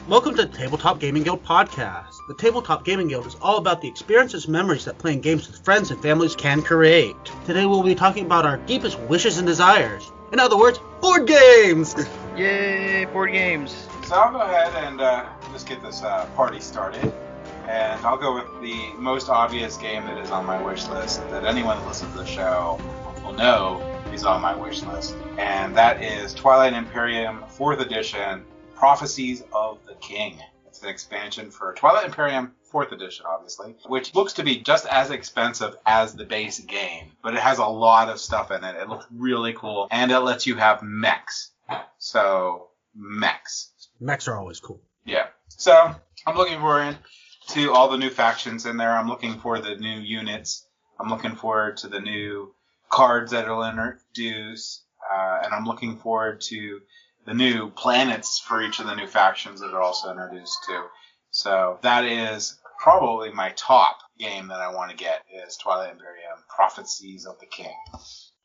Welcome to the Tabletop Gaming Guild podcast. The Tabletop Gaming Guild is all about the experiences and memories that playing games with friends and families can create. Today we'll be talking about our deepest wishes and desires. In other words, board games! Yay, board games! So I'll go ahead and just get this party started. And I'll go with the most obvious game that is on my wish list that anyone that listens to the show will know is on my wish list. And that is Twilight Imperium 4th Edition, Prophecies of the King. It's an expansion for Twilight Imperium 4th Edition, obviously, which looks to be just as expensive as the base game, but it has a lot of stuff in it. It looks really cool, and it lets you have mechs. So, mechs. Mechs are always cool. Yeah. So, I'm looking forward to all the new factions in there. I'm looking for the new units. I'm looking forward to the new cards that it'll introduce, and I'm looking forward to the new planets for each of the new factions that are also introduced too. So that is probably my top game that I want to get is Twilight Imperium, Prophecies of the King.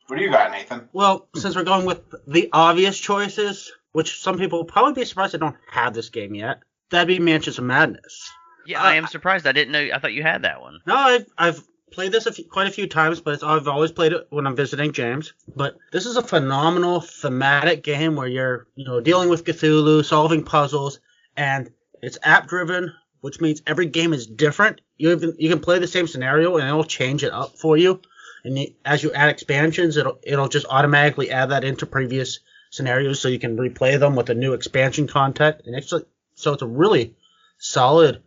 What do you got, Nathan? Well, since we're going with the obvious choices, which some people will probably be surprised I don't have this game yet, that'd be Mansions of Madness. Yeah, I am surprised. I didn't know. I thought you had that one. No, I've played this quite a few times, but I've always played it when I'm visiting James. But this is a phenomenal thematic game where you're, dealing with Cthulhu, solving puzzles, and it's app-driven, which means every game is different. You can play the same scenario, and it'll change it up for you. And as you add expansions, it'll just automatically add that into previous scenarios, so you can replay them with the new expansion content. And so it's a really solid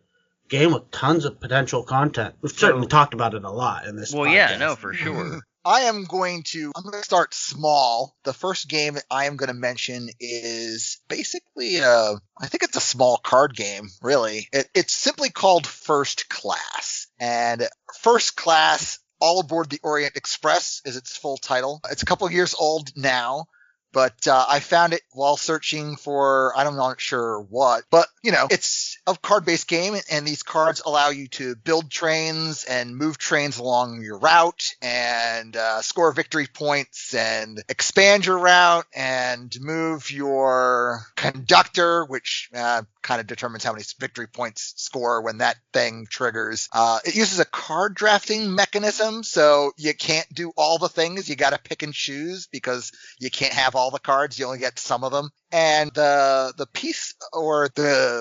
game with tons of potential content. We've certainly talked about it a lot in this podcast. Well, yeah, no, for sure. I'm going to start small. The first game that I am going to mention is basically I think it's a small card game, really. It's simply called First Class. And First Class, All Aboard the Orient Express is its full title. It's a couple of years old now. But I found it while searching for, I'm not sure what, but, it's a card-based game, and these cards allow you to build trains and move trains along your route and score victory points and expand your route and move your conductor, which kind of determines how many victory points score when that thing triggers. It uses a card drafting mechanism, so you can't do all the things. You got to pick and choose because you can't have all the cards. You only get some of them. And the piece or the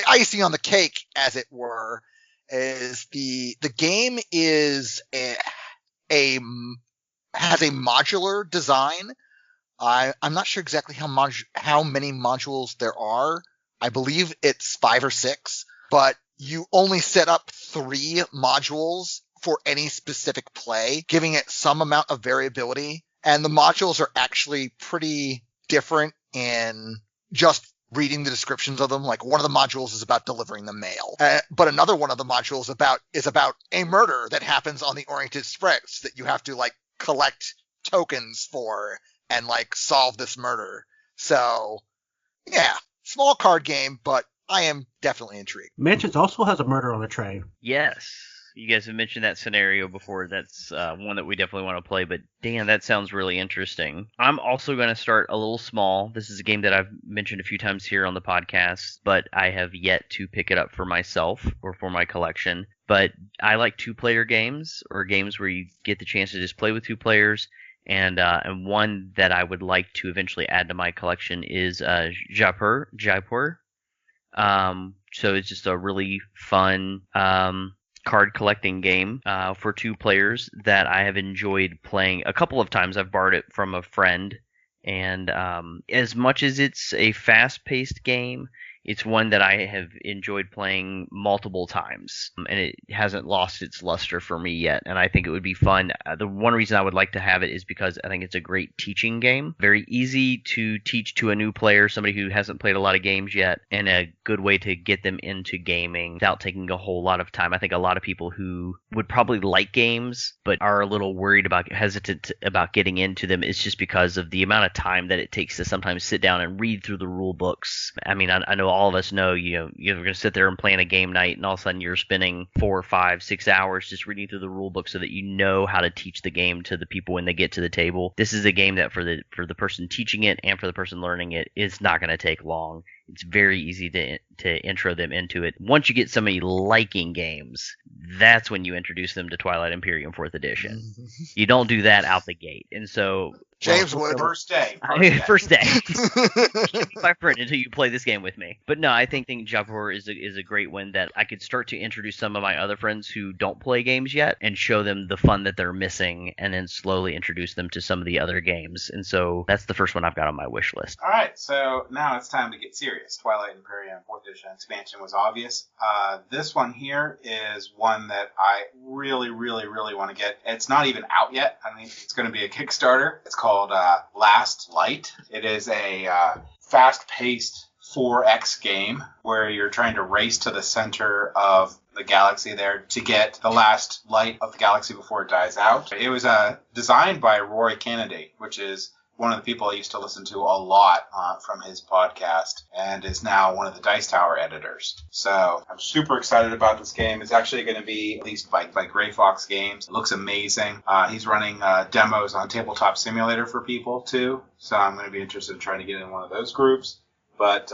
icing on the cake, as it were, is the game is has a modular design. I'm not sure exactly how many modules there are. I believe it's 5 or 6, but you only set up 3 modules for any specific play, giving it some amount of variability. And the modules are actually pretty different in just reading the descriptions of them. Like one of the modules is about delivering the mail, but another one of the modules is about a murder that happens on the Orient Express that you have to collect tokens for and solve this murder. So yeah, small card game, but I am definitely intrigued. Mansions also has a murder on the train. Yes. You guys have mentioned that scenario before. That's one that we definitely want to play, but Dan, that sounds really interesting. I'm also going to start a little small. This is a game that I've mentioned a few times here on the podcast, but I have yet to pick it up for myself or for my collection. But I like 2-player games, or games where you get the chance to just play with 2 players. And one that I would like to eventually add to my collection is Jaipur. So it's just a really fun card collecting game for 2 players that I have enjoyed playing a couple of times. I've borrowed it from a friend, and as much as it's a fast-paced game, it's one that I have enjoyed playing multiple times, and it hasn't lost its luster for me yet, and I think it would be fun. The one reason I would like to have it is because I think it's a great teaching game. Very easy to teach to a new player, somebody who hasn't played a lot of games yet, and a good way to get them into gaming without taking a whole lot of time. I think a lot of people who would probably like games but are a little hesitant about getting into them is just because of the amount of time that it takes to sometimes sit down and read through the rule books. I mean, I know all of us know you're going to sit there and plan a game night, and all of a sudden you're spending 4, 5, 6 hours just reading through the rule book so that you know how to teach the game to the people when they get to the table. This is a game that for the person teaching it and for the person learning it is not going to take long. it's very easy to intro them into it. Once you get somebody liking games, that's when you introduce them to Twilight Imperium 4th Edition. You don't do that out the gate. And so James would. First day. First day. Can't be my friend until you play this game with me. But no, I think Japur is a great one that I could start to introduce some of my other friends who don't play games yet and show them the fun that they're missing, and then slowly introduce them to some of the other games. And so that's the first one I've got on my wish list. All right, so now it's time to get serious. Twilight Imperium 4th Edition expansion was obvious. This one here is one that I really, really, really want to get. It's not even out yet. I mean, it's going to be a Kickstarter. It's called Last Light. It is a fast-paced 4X game where you're trying to race to the center of the galaxy there to get the last light of the galaxy before it dies out. It was designed by Roy Kennedy, which is one of the people I used to listen to a lot from his podcast, and is now one of the Dice Tower editors. So I'm super excited about this game. It's actually going to be released by Gray Fox Games. It looks amazing. He's running demos on Tabletop Simulator for people too, so I'm going to be interested in trying to get in one of those groups. But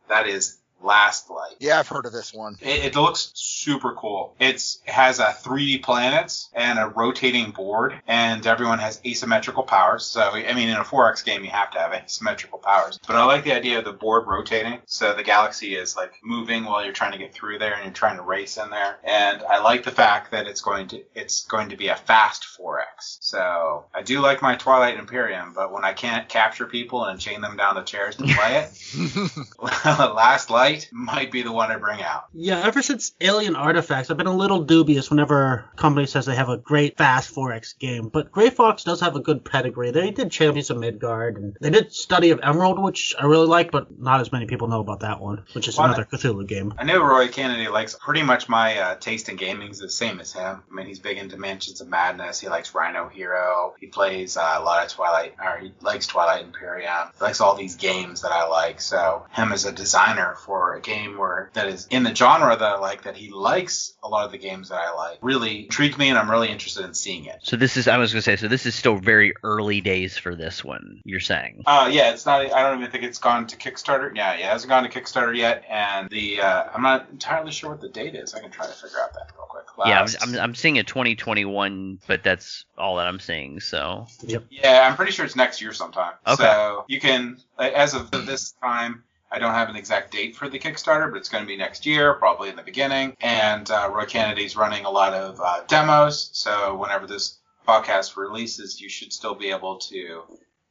that is Last Light. Yeah, I've heard of this one. It looks super cool. It has 3D planets and a rotating board, and everyone has asymmetrical powers. So, I mean, in a 4X game, you have to have asymmetrical powers. But I like the idea of the board rotating. So the galaxy is like moving while you're trying to get through there and you're trying to race in there. And I like the fact that it's going to be a fast 4X. So I do like my Twilight Imperium, but when I can't capture people and chain them down to chairs to play it, Last Light might be the one I bring out. Yeah, ever since Alien Artifacts, I've been a little dubious whenever a company says they have a great fast 4X game. But Gray Fox does have a good pedigree. They did Champions of Midgard, and they did Study of Emerald, which I really like, but not as many people know about that one, which is another Cthulhu game. I know Roy Kennedy likes pretty much my taste in gaming is the same as him. I mean, he's big into Mansions of Madness. He likes Rhino Hero. He plays a lot of he likes Twilight Imperium. He likes all these games that I like. So him as a designer for a game that is in the genre that I like, that he likes a lot of the games that I like, really intrigued me, and I'm really interested in seeing it. So this is still very early days for this one, you're saying? Yeah, it's not. I don't even think it's gone to Kickstarter. Yeah, it hasn't gone to Kickstarter yet, and I'm not entirely sure what the date is. I can try to figure out that real quick. I'm seeing a 2021, but that's all that I'm seeing. So yep. Yeah, I'm pretty sure it's next year sometime. Okay. So you can, as of this time, I don't have an exact date for the Kickstarter, but it's going to be next year, probably in the beginning. And Roy Kennedy's running a lot of demos, so whenever this podcast releases, you should still be able to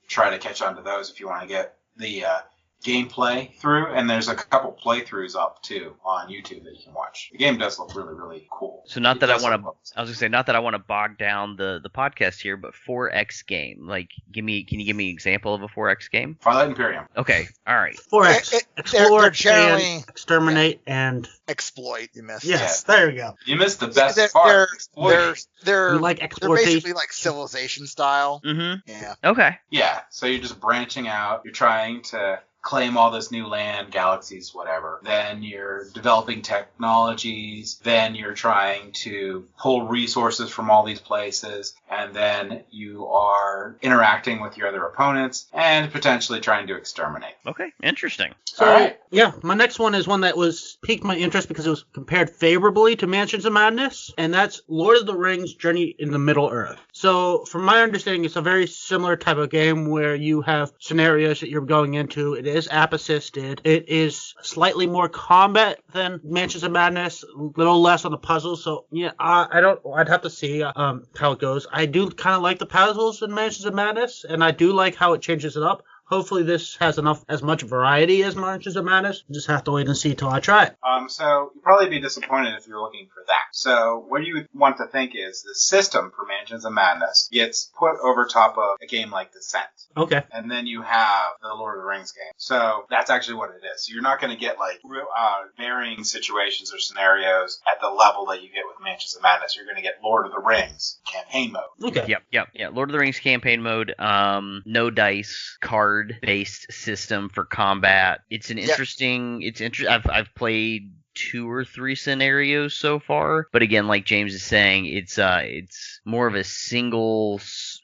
try to catch on to those if you want to get the gameplay through. And there's a couple playthroughs up too on YouTube that you can watch. The game does look really, really cool. So not that I want to bog down the podcast here, but 4X game. Like, can you give me an example of a 4X game? Twilight Imperium. Okay, all right. 4X. Explore, they're generally, exterminate, and exploit. You missed. Yes, there you go. You missed the best part. They're like they're basically like Civilization style. Mm-hmm. Yeah. Okay. Yeah, so you're just branching out. You're trying to claim all this new land, galaxies, whatever. Then you're developing technologies. Then you're trying to pull resources from all these places. And then you are interacting with your other opponents and potentially trying to exterminate. Okay, interesting. So, all right. Yeah, my next one is one that piqued my interest because it was compared favorably to Mansions of Madness, and that's Lord of the Rings Journey in the Middle-earth. So, from my understanding, it's a very similar type of game where you have scenarios that you're going into. It is app-assisted. It is slightly more combat than Mansions of Madness, a little less on the puzzles. So, yeah, I'd have to see how it goes. I do kind of like the puzzles in Mansions of Madness, and I do like how it changes it up. Hopefully this has as much variety as Mansions of Madness. Just have to wait and see till I try it. So you'll probably be disappointed if you're looking for that. So what you would want to think is the system for Mansions of Madness gets put over top of a game like Descent. Okay. And then you have the Lord of the Rings game. So that's actually what it is. So you're not going to get like varying situations or scenarios at the level that you get with Mansions of Madness. You're going to get Lord of the Rings campaign mode. Okay. Yep. Lord of the Rings campaign mode. No dice, card-based system for combat. It's an interesting. I've played 2 or 3 scenarios so far, but again, like James is saying, it's more of a single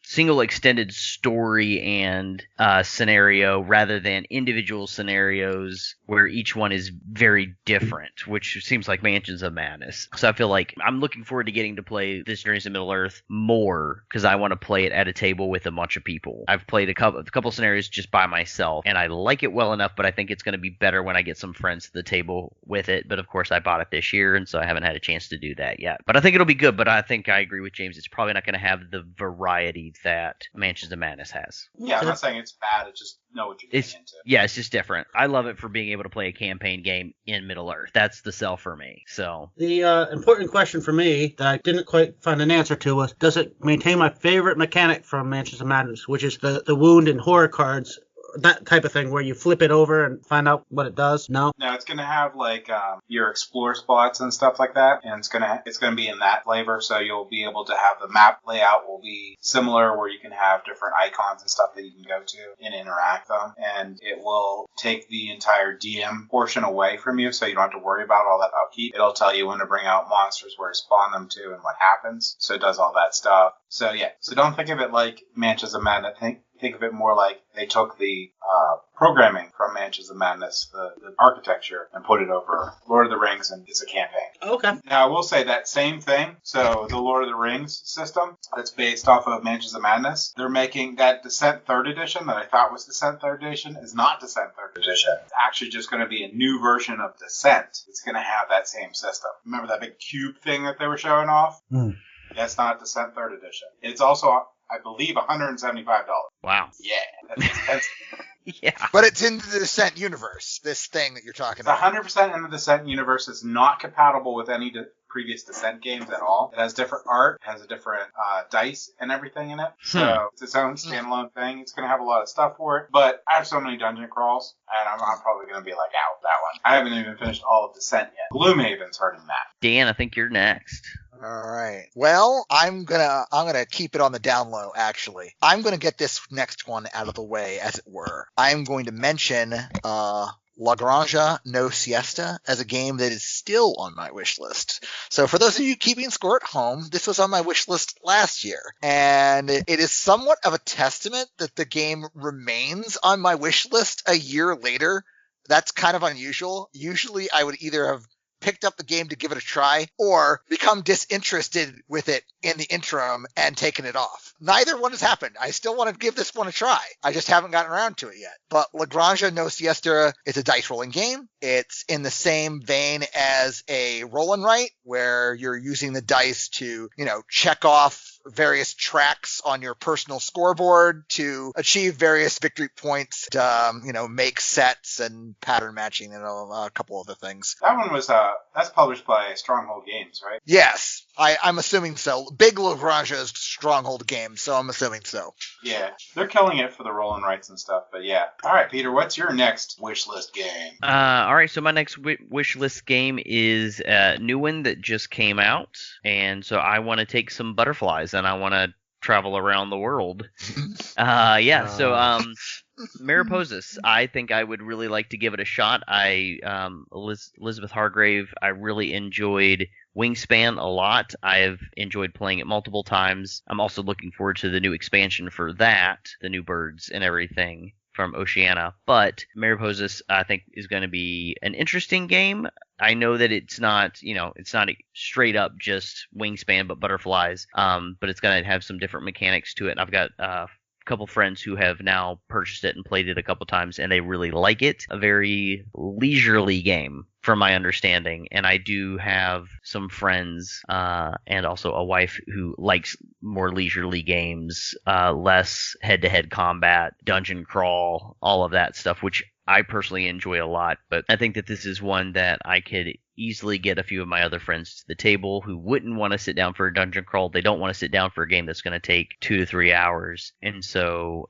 single extended story and scenario rather than individual scenarios where each one is very different, which seems like Mansions of Madness. So I feel like I'm looking forward to getting to play this Journeys to Middle-earth more because I want to play it at a table with a bunch of people. I've played a couple scenarios just by myself, and I like it well enough, but I think it's going to be better when I get some friends to the table with it. But of course, I bought it this year, and so I haven't had a chance to do that yet. But I think it'll be good, but I think I agree with James. It's probably not going to have the variety that Mansions of Madness has. Yeah, I'm not saying it's bad. It's just know what you're getting into. Yeah, it's just different. I love it for being able to play a campaign game in Middle-earth. That's the sell for me. So the important question for me that I didn't quite find an answer to was, does it maintain my favorite mechanic from Mansions of Madness, which is the wound and horror cards? That type of thing where you flip it over and find out what it does? No, it's going to have like your explore spots and stuff like that, and it's going to be in that flavor. So you'll be able to have the map layout will be similar, where you can have different icons and stuff that you can go to and interact them, and it will take the entire DM portion away from you, so you don't have to worry about all that upkeep. It'll tell you when to bring out monsters, where to spawn them to, and what happens. So it does all that stuff. So yeah, so don't think of it like Mansions of Madness. Think of it more like they took the programming from Mansions of Madness, the architecture, and put it over Lord of the Rings, and it's a campaign. Okay. Now, I will say that same thing. So the Lord of the Rings system that's based off of Mansions of Madness, they're making that Descent 3rd Edition that I thought was Descent 3rd Edition is not Descent 3rd Edition. It's actually just going to be a new version of Descent. It's going to have that same system. Remember that big cube thing that they were showing off? That's not Descent 3rd Edition. It's also, I believe, $175. Wow. Yeah, that's expensive. Yeah. But it's in the Descent universe, this thing that you're talking It's about. 100% in the Descent universe. It's not compatible with any previous Descent games at all. It has different art, it has a different dice and everything in it. So it's its own standalone thing. It's going to have a lot of stuff for it. But I have so many dungeon crawls, and I'm probably going to be like out that one. I haven't even finished all of Descent yet. Gloomhaven's hurting that. Dan, I think you're next. All right. Well, I'm gonna keep it on the down low, actually. I'm gonna get this next one out of the way, as it were. I'm going to mention La Granja No Siesta as a game that is still on my wish list. So for those of you keeping score at home, this was on my wish list last year. And it is somewhat of a testament that the game remains on my wish list a year later. That's kind of unusual. Usually I would either have picked up the game to give it a try or become disinterested with it in the interim and taken it off. Neither one has happened. I still want to give this one a try. I just haven't gotten around to it yet. But La Granja No Siesta is a dice rolling game. It's in the same vein as a roll and write, where you're using the dice to, check off various tracks on your personal scoreboard to achieve various victory points, to, make sets and pattern matching and a couple other things. That one was, that's published by Stronghold Games, right? Yes, I'm assuming so. Big La Granja's Stronghold game, so I'm assuming so. Yeah, they're killing it for the roll and writes and stuff, but yeah. All right, Peter, what's your next wish list game? All right, so my next wish list game is a new one that just came out, and so I want to take some butterflies and I want to travel around the world. Mariposas, I think I would really like to give it a shot. Elizabeth Hargrave, I really enjoyed Wingspan a lot. I've enjoyed playing it multiple times. I'm also looking forward to the new expansion for that, the new birds and everything from Oceania. But Mariposas, I think, is going to be an interesting game. I know that it's not a straight up just Wingspan, but butterflies. But it's going to have some different mechanics to it. And I've got couple friends who have now purchased it and played it a couple times, and they really like it. A very leisurely game, from my understanding. And I do have some friends and also a wife who likes more leisurely games, less head-to-head combat, dungeon crawl, all of that stuff, which I personally enjoy a lot. But I think that this is one that I could easily get a few of my other friends to the table who wouldn't want to sit down for a dungeon crawl. They don't want to sit down for a game that's going to take 2 to 3 hours. And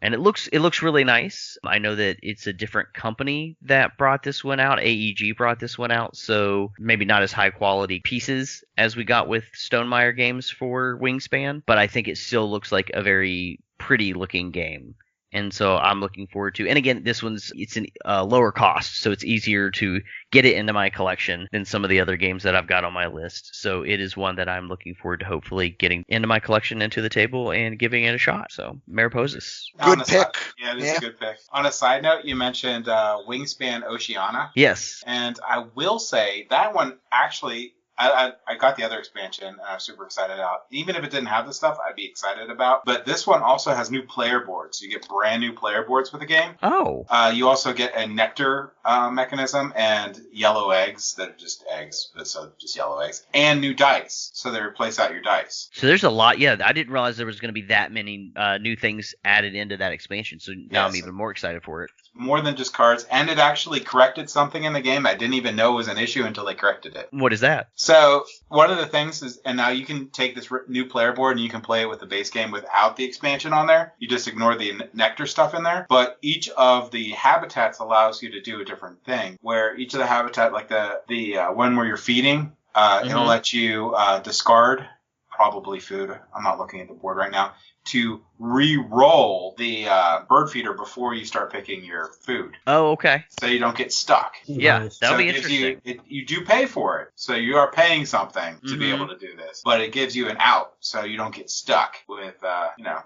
it looks really nice. I know that it's a different company that brought this one out. AEG brought this one out, so maybe not as high quality pieces as we got with Stonemaier games for Wingspan, but I think it still looks like a very pretty looking game. And so I'm looking forward to, and again, it's a lower cost, so it's easier to get it into my collection than some of the other games that I've got on my list. So it is one that I'm looking forward to hopefully getting into my collection and to the table and giving it a shot. So Mariposas. Good pick. Yeah, it is a good pick. On a side note, you mentioned Wingspan Oceania. Yes. And I will say that one actually, I got the other expansion and I'm super excited about. Even if it didn't have the stuff, I'd be excited about. But this one also has new player boards. You get brand new player boards with the game. Oh. You also get a nectar mechanism and yellow eggs that are just eggs, so just yellow eggs, and new dice. So they replace out your dice. So there's a lot. Yeah, I didn't realize there was going to be that many new things added into that expansion. So now I'm even more excited for it. More than just cards, and it actually corrected something in the game I didn't even know was an issue until they corrected it. What is that? So one of the things is, and now you can take this new player board and you can play it with the base game without the expansion on there. You just ignore the nectar stuff in there. But each of the habitats allows you to do a different thing. Where each of the habitat, like the one where you're feeding, it'll let you discard probably food. I'm not looking at the board right now. To re-roll the bird feeder before you start picking your food. Oh, okay. So you don't get stuck. Yeah, Nice. that'll So be it gives interesting. you do pay for it. So you are paying something to be able to do this. But it gives you an out so you don't get stuck with,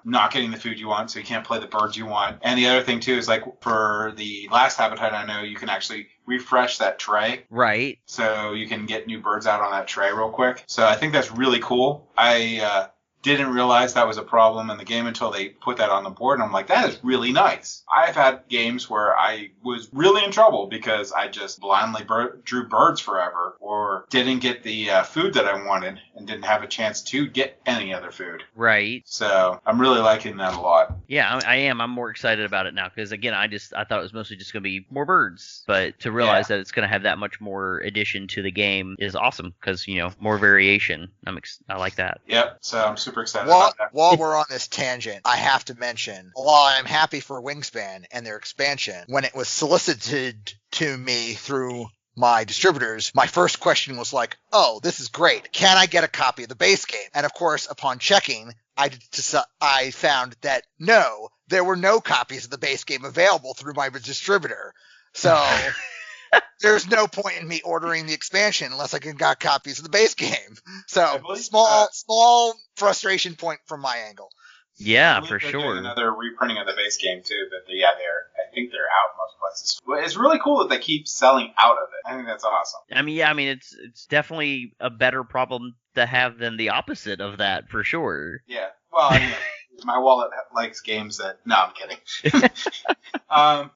not getting the food you want, so you can't play the birds you want. And the other thing, too, is like for the last habitat I know, you can actually refresh that tray. Right. So you can get new birds out on that tray real quick. So I think that's really cool. I didn't realize that was a problem in the game until they put that on the board, and I'm like, that is really nice. I've had games where I was really in trouble because I just blindly drew birds forever or didn't get the food that I wanted and didn't have a chance to get any other food. Right. So I'm really liking that a lot. Yeah, I am. I'm more excited about it now because, again, I thought it was mostly just going to be more birds. But to realize that it's going to have that much more addition to the game is awesome because, more variation. I like that. Yep. So I'm super excited about that. While we're on this tangent, I have to mention, while I'm happy for Wingspan and their expansion, when it was solicited to me through my distributors, my first question was like, oh, this is great. Can I get a copy of the base game? And of course, upon checking, I found that no, there were no copies of the base game available through my distributor. So there's no point in me ordering the expansion unless I can got copies of the base game. So small frustration point from my angle. Yeah, for they're sure. doing another reprinting of the base game too. But I think they're out most places. But it's really cool that they keep selling out of it. I think that's awesome. It's definitely a better problem to have than the opposite of that, for sure. Yeah. Well, my wallet likes games that... No, I'm kidding.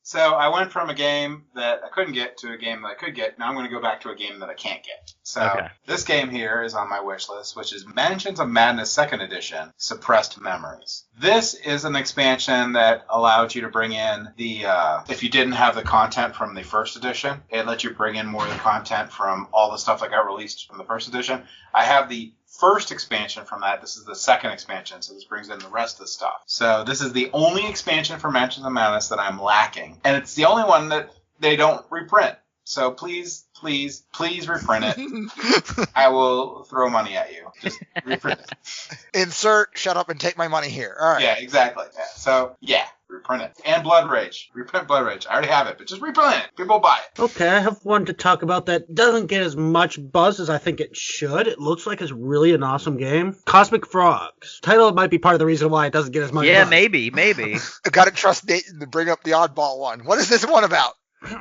So I went from a game that I couldn't get to a game that I could get. Now I'm going to go back to a game that I can't get. So This game here is on my wish list, which is Mansions of Madness 2nd Edition, Suppressed Memories. This is an expansion that allowed you to bring in the... if you didn't have the content from the first edition, it lets you bring in more of the content from all the stuff that got released from the first edition. I have the first expansion from that. This is the second expansion, so this brings in the rest of the stuff. So this is the only expansion for Mansions of Madness that I'm lacking, and it's the only one that they don't reprint. So please reprint it. I will throw money at you. Just reprint it. Insert, shut up and take my money here. All right. Yeah, exactly. Yeah. So, reprint it. And Blood Rage. Reprint Blood Rage. I already have it, but just reprint it. People buy it. Okay, I have one to talk about that doesn't get as much buzz as I think it should. It looks like it's really an awesome game. Cosmic Frogs. Title might be part of the reason why it doesn't get as much buzz. Yeah, maybe. I gotta trust Nathan to bring up the oddball one. What is this one about?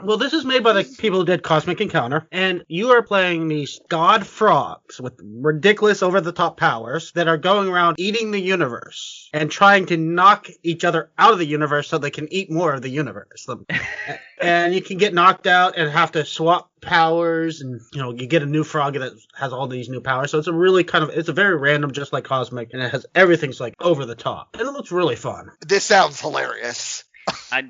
Well, this is made by the people who did Cosmic Encounter, and you are playing these god frogs with ridiculous over-the-top powers that are going around eating the universe and trying to knock each other out of the universe so they can eat more of the universe. And you can get knocked out and have to swap powers, and you get a new frog that has all these new powers. So it's a really it's a very random, just like Cosmic, and it has everything's like over the top, and it looks really fun. This sounds hilarious. I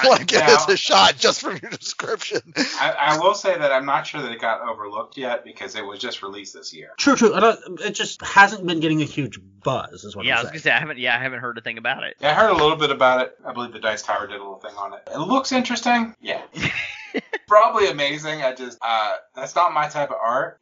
want to give this a shot just from your description. I will say that I'm not sure that it got overlooked yet because it was just released this year. True. It just hasn't been getting a huge buzz, is what I'm saying. I was going to say, I haven't heard a thing about it. Yeah, I heard a little bit about it. I believe the Dice Tower did a little thing on it. It looks interesting. Yeah. probably amazing. I just that's not my type of art.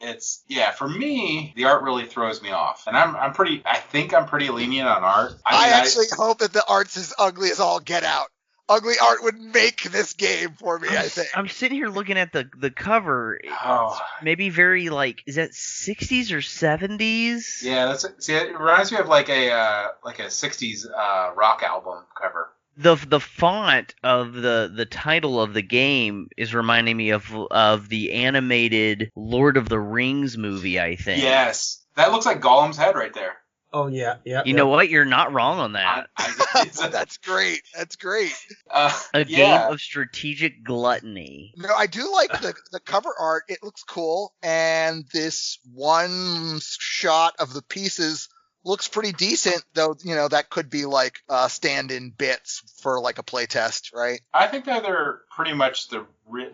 For me, the art really throws me off, and I think I'm pretty lenient on art. I actually hope that the art's as ugly as all get out. Ugly art would make this game for me, I think. I'm sitting here looking at the cover. Oh. Maybe very is that 60s or 70s? Yeah, it reminds me of like a 60s rock album cover. The font of the title of the game is reminding me of the animated Lord of the Rings movie, I think. Yes, that looks like Gollum's head right there. Oh, yeah. You know what? You're not wrong on that. That's great. That's great. A game of strategic gluttony. No, I do like the cover art. It looks cool. And this one shot of the pieces looks pretty decent, though, that could be like stand-in bits for like a playtest, right? I think that they're pretty much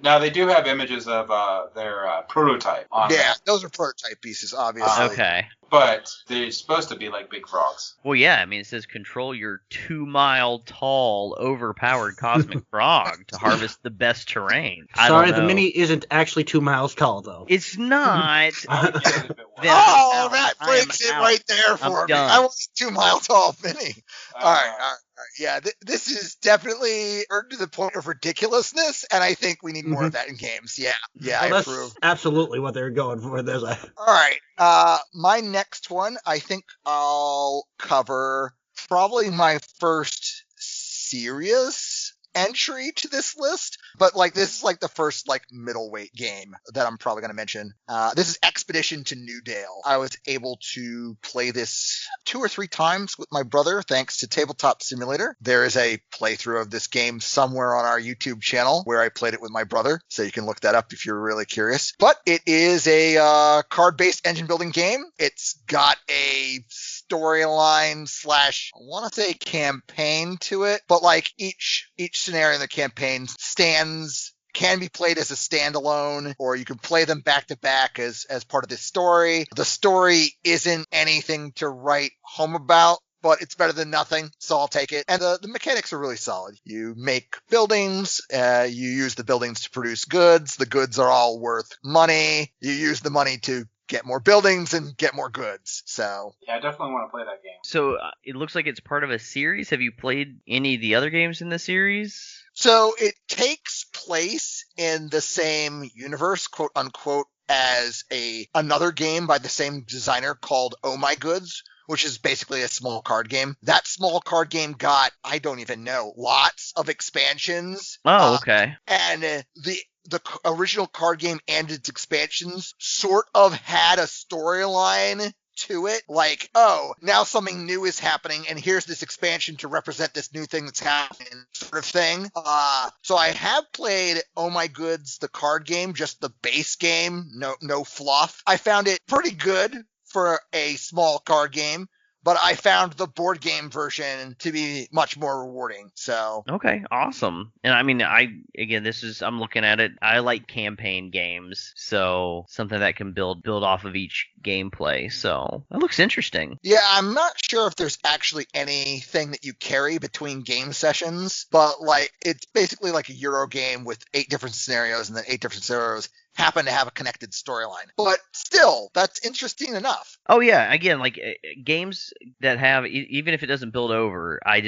now they do have images of their prototype on Yeah, those are prototype pieces, obviously. Okay. But they're supposed to be like big frogs. Well, yeah, I mean, it says control your 2-mile-tall, overpowered cosmic frog to harvest the best terrain. Sorry, the mini isn't actually 2 miles tall, though. It's not. That breaks it right there for me. I want a 2 mile tall mini. All right. Yeah, this is definitely to the point of ridiculousness, and I think we need more of that in games. Yeah, well, I approve. Absolutely what they're going for. All right, my next one, I think I'll cover probably my first serious entry to this list, but this is the first middleweight game that I'm probably going to mention. This is Expedition to New Dale. I was able to play this 2 or 3 times with my brother thanks to Tabletop Simulator. There is a playthrough of this game somewhere on our YouTube channel where I played it with my brother, so you can look that up if you're really curious. But it is a card-based engine building game. It's got a storyline / I want to say campaign to it, but each scenario in the campaign can be played as a standalone, or you can play them back to back as part of this story. The story isn't anything to write home about, but it's better than nothing, so I'll take it. And the mechanics are really solid. You make buildings, you use the buildings to produce goods. The goods are all worth money. You use the money to get more buildings and get more goods. So yeah, I definitely want to play that game. So it looks like it's part of a series. Have you played any of the other games in the series? So it takes place in the same universe, quote unquote, as another game by the same designer called Oh My Goods, which is basically a small card game. That small card game got, I don't even know, lots of expansions. Oh, okay. And the original card game and its expansions sort of had a storyline to it, now something new is happening and here's this expansion to represent this new thing that's happening, sort of thing. So I have played Oh My Goods, the card game, just the base game, no fluff. I found it pretty good for a small card game, but I found the board game version to be much more rewarding. So okay, awesome. And I mean, I'm looking at it. I like campaign games, so something that can build off of each gameplay. So that looks interesting. Yeah, I'm not sure if there's actually anything that you carry between game sessions, but it's basically like a Euro game with 8 different scenarios, and then 8 different scenarios happen to have a connected storyline. But still, that's interesting enough. Oh yeah, again, games that have, even if it doesn't build over, I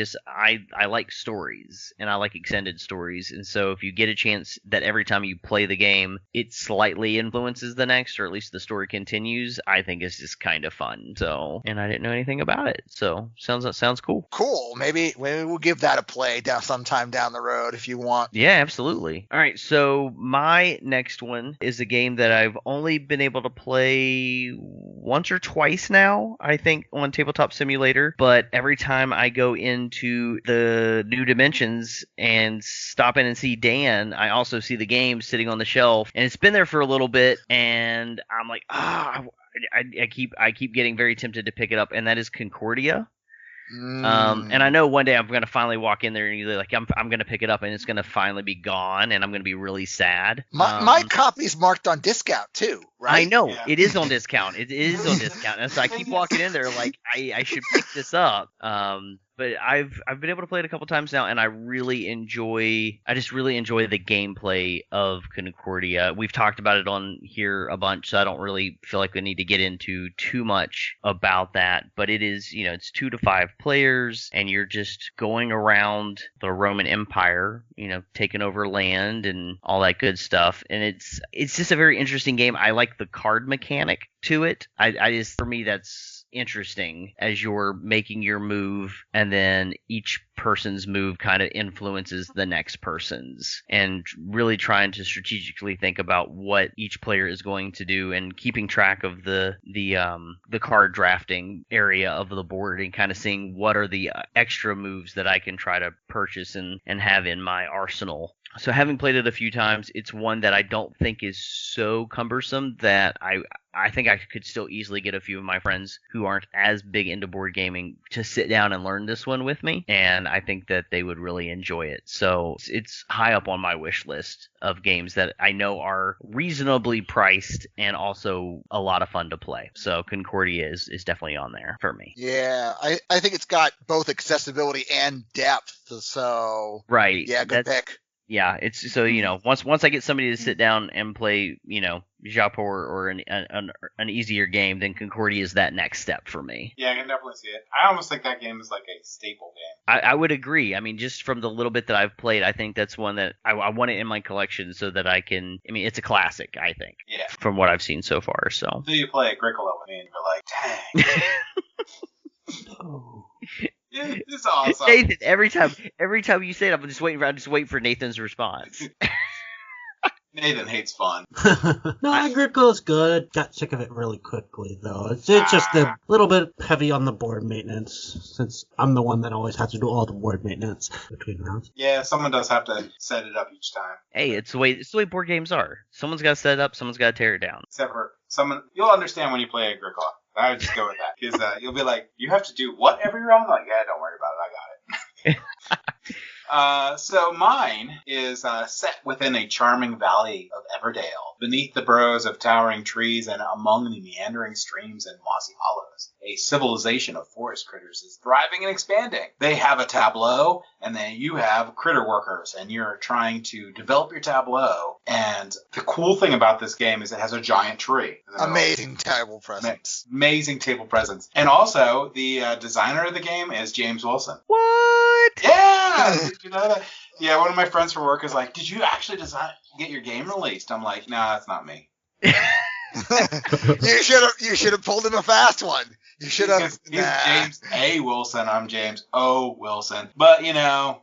like stories, and I like extended stories. And so if you get a chance that every time you play the game, it slightly influences the next, or at least the story continues, I think it's just kind of fun. So, and I didn't know anything about it. So sounds cool. Cool. Maybe we'll give that a play sometime down the road if you want. Yeah, absolutely. All right. So my next one is a game that I've only been able to play once or twice now, I think, on Tabletop Simulator. But every time I go into the New Dimensions and stop in and see Dan, I also see the game sitting on the shelf, and it's been there for a little bit, and I'm like, I keep getting very tempted to pick it up, and that is Concordia. And I know one day I'm gonna finally walk in there and either I'm gonna pick it up and it's gonna finally be gone and I'm gonna be really sad. My copy's marked on discount too, right? I know, yeah. It is on discount. It is on discount, and so I keep walking in there I should pick this up. But I've been able to play it a couple times now, and I just really enjoy the gameplay of Concordia. We've talked about it on here a bunch, so I don't really feel like we need to get into too much about that. But it is, it's 2 to 5 players, and you're just going around the Roman Empire, taking over land and all that good stuff. And it's just a very interesting game. I like the card mechanic to it. For me, that's interesting as you're making your move, and then each person's move kind of influences the next person's, and really trying to strategically think about what each player is going to do, and keeping track of the card drafting area of the board, and kind of seeing what are the extra moves that I can try to purchase and have in my arsenal. So having played it a few times, it's one that I don't think is so cumbersome that I think I could still easily get a few of my friends who aren't as big into board gaming to sit down and learn this one with me, and I think that they would really enjoy it. So it's high up on my wish list of games that I know are reasonably priced and also a lot of fun to play. So Concordia is definitely on there for me. Yeah, I think it's got both accessibility and depth, so right. Yeah, good pick. Yeah, it's so once I get somebody to sit down and play Japor or an easier game, then Concordia is that next step for me. Yeah, I can definitely see it. I almost think that game is like a staple game. I would agree. I mean, just from the little bit that I've played, I think that's one that I want it in my collection so that I can. I mean, it's a classic, I think. Yeah. From what I've seen so far, so. So you play Agricola with me, and you're like, dang. Oh. It's awesome. Nathan, every time you say it, I'm just waiting for Nathan's response. Nathan hates fun. No, Agricola's good. Got sick of it really quickly, though. It's just a little bit heavy on the board maintenance, since I'm the one that always has to do all the board maintenance between rounds. Yeah, someone does have to set it up each time. Hey, it's the way board games are. Someone's got to set it up, someone's got to tear it down. Except for someone, you'll understand when you play Agricola. I would just go with that, because you'll be like, you have to do what every round? Like, yeah, don't worry about it, I got it. So mine is set within a charming valley of Everdale, beneath the burrows of towering trees and among the meandering streams and mossy hollows. A civilization of forest critters is thriving and expanding. They have a tableau, and then you have critter workers, and you're trying to develop your tableau. And the cool thing about this game is it has a giant tree. Amazing table presence. Amazing table presence. And also, the designer of the game is James Wilson. What? Yeah! Did you know that? Yeah, one of my friends from work is like, did you actually get your game released? I'm like, nah, that's not me. You should have pulled him a fast one. You should have. He's James A. Wilson. I'm James O. Wilson. But,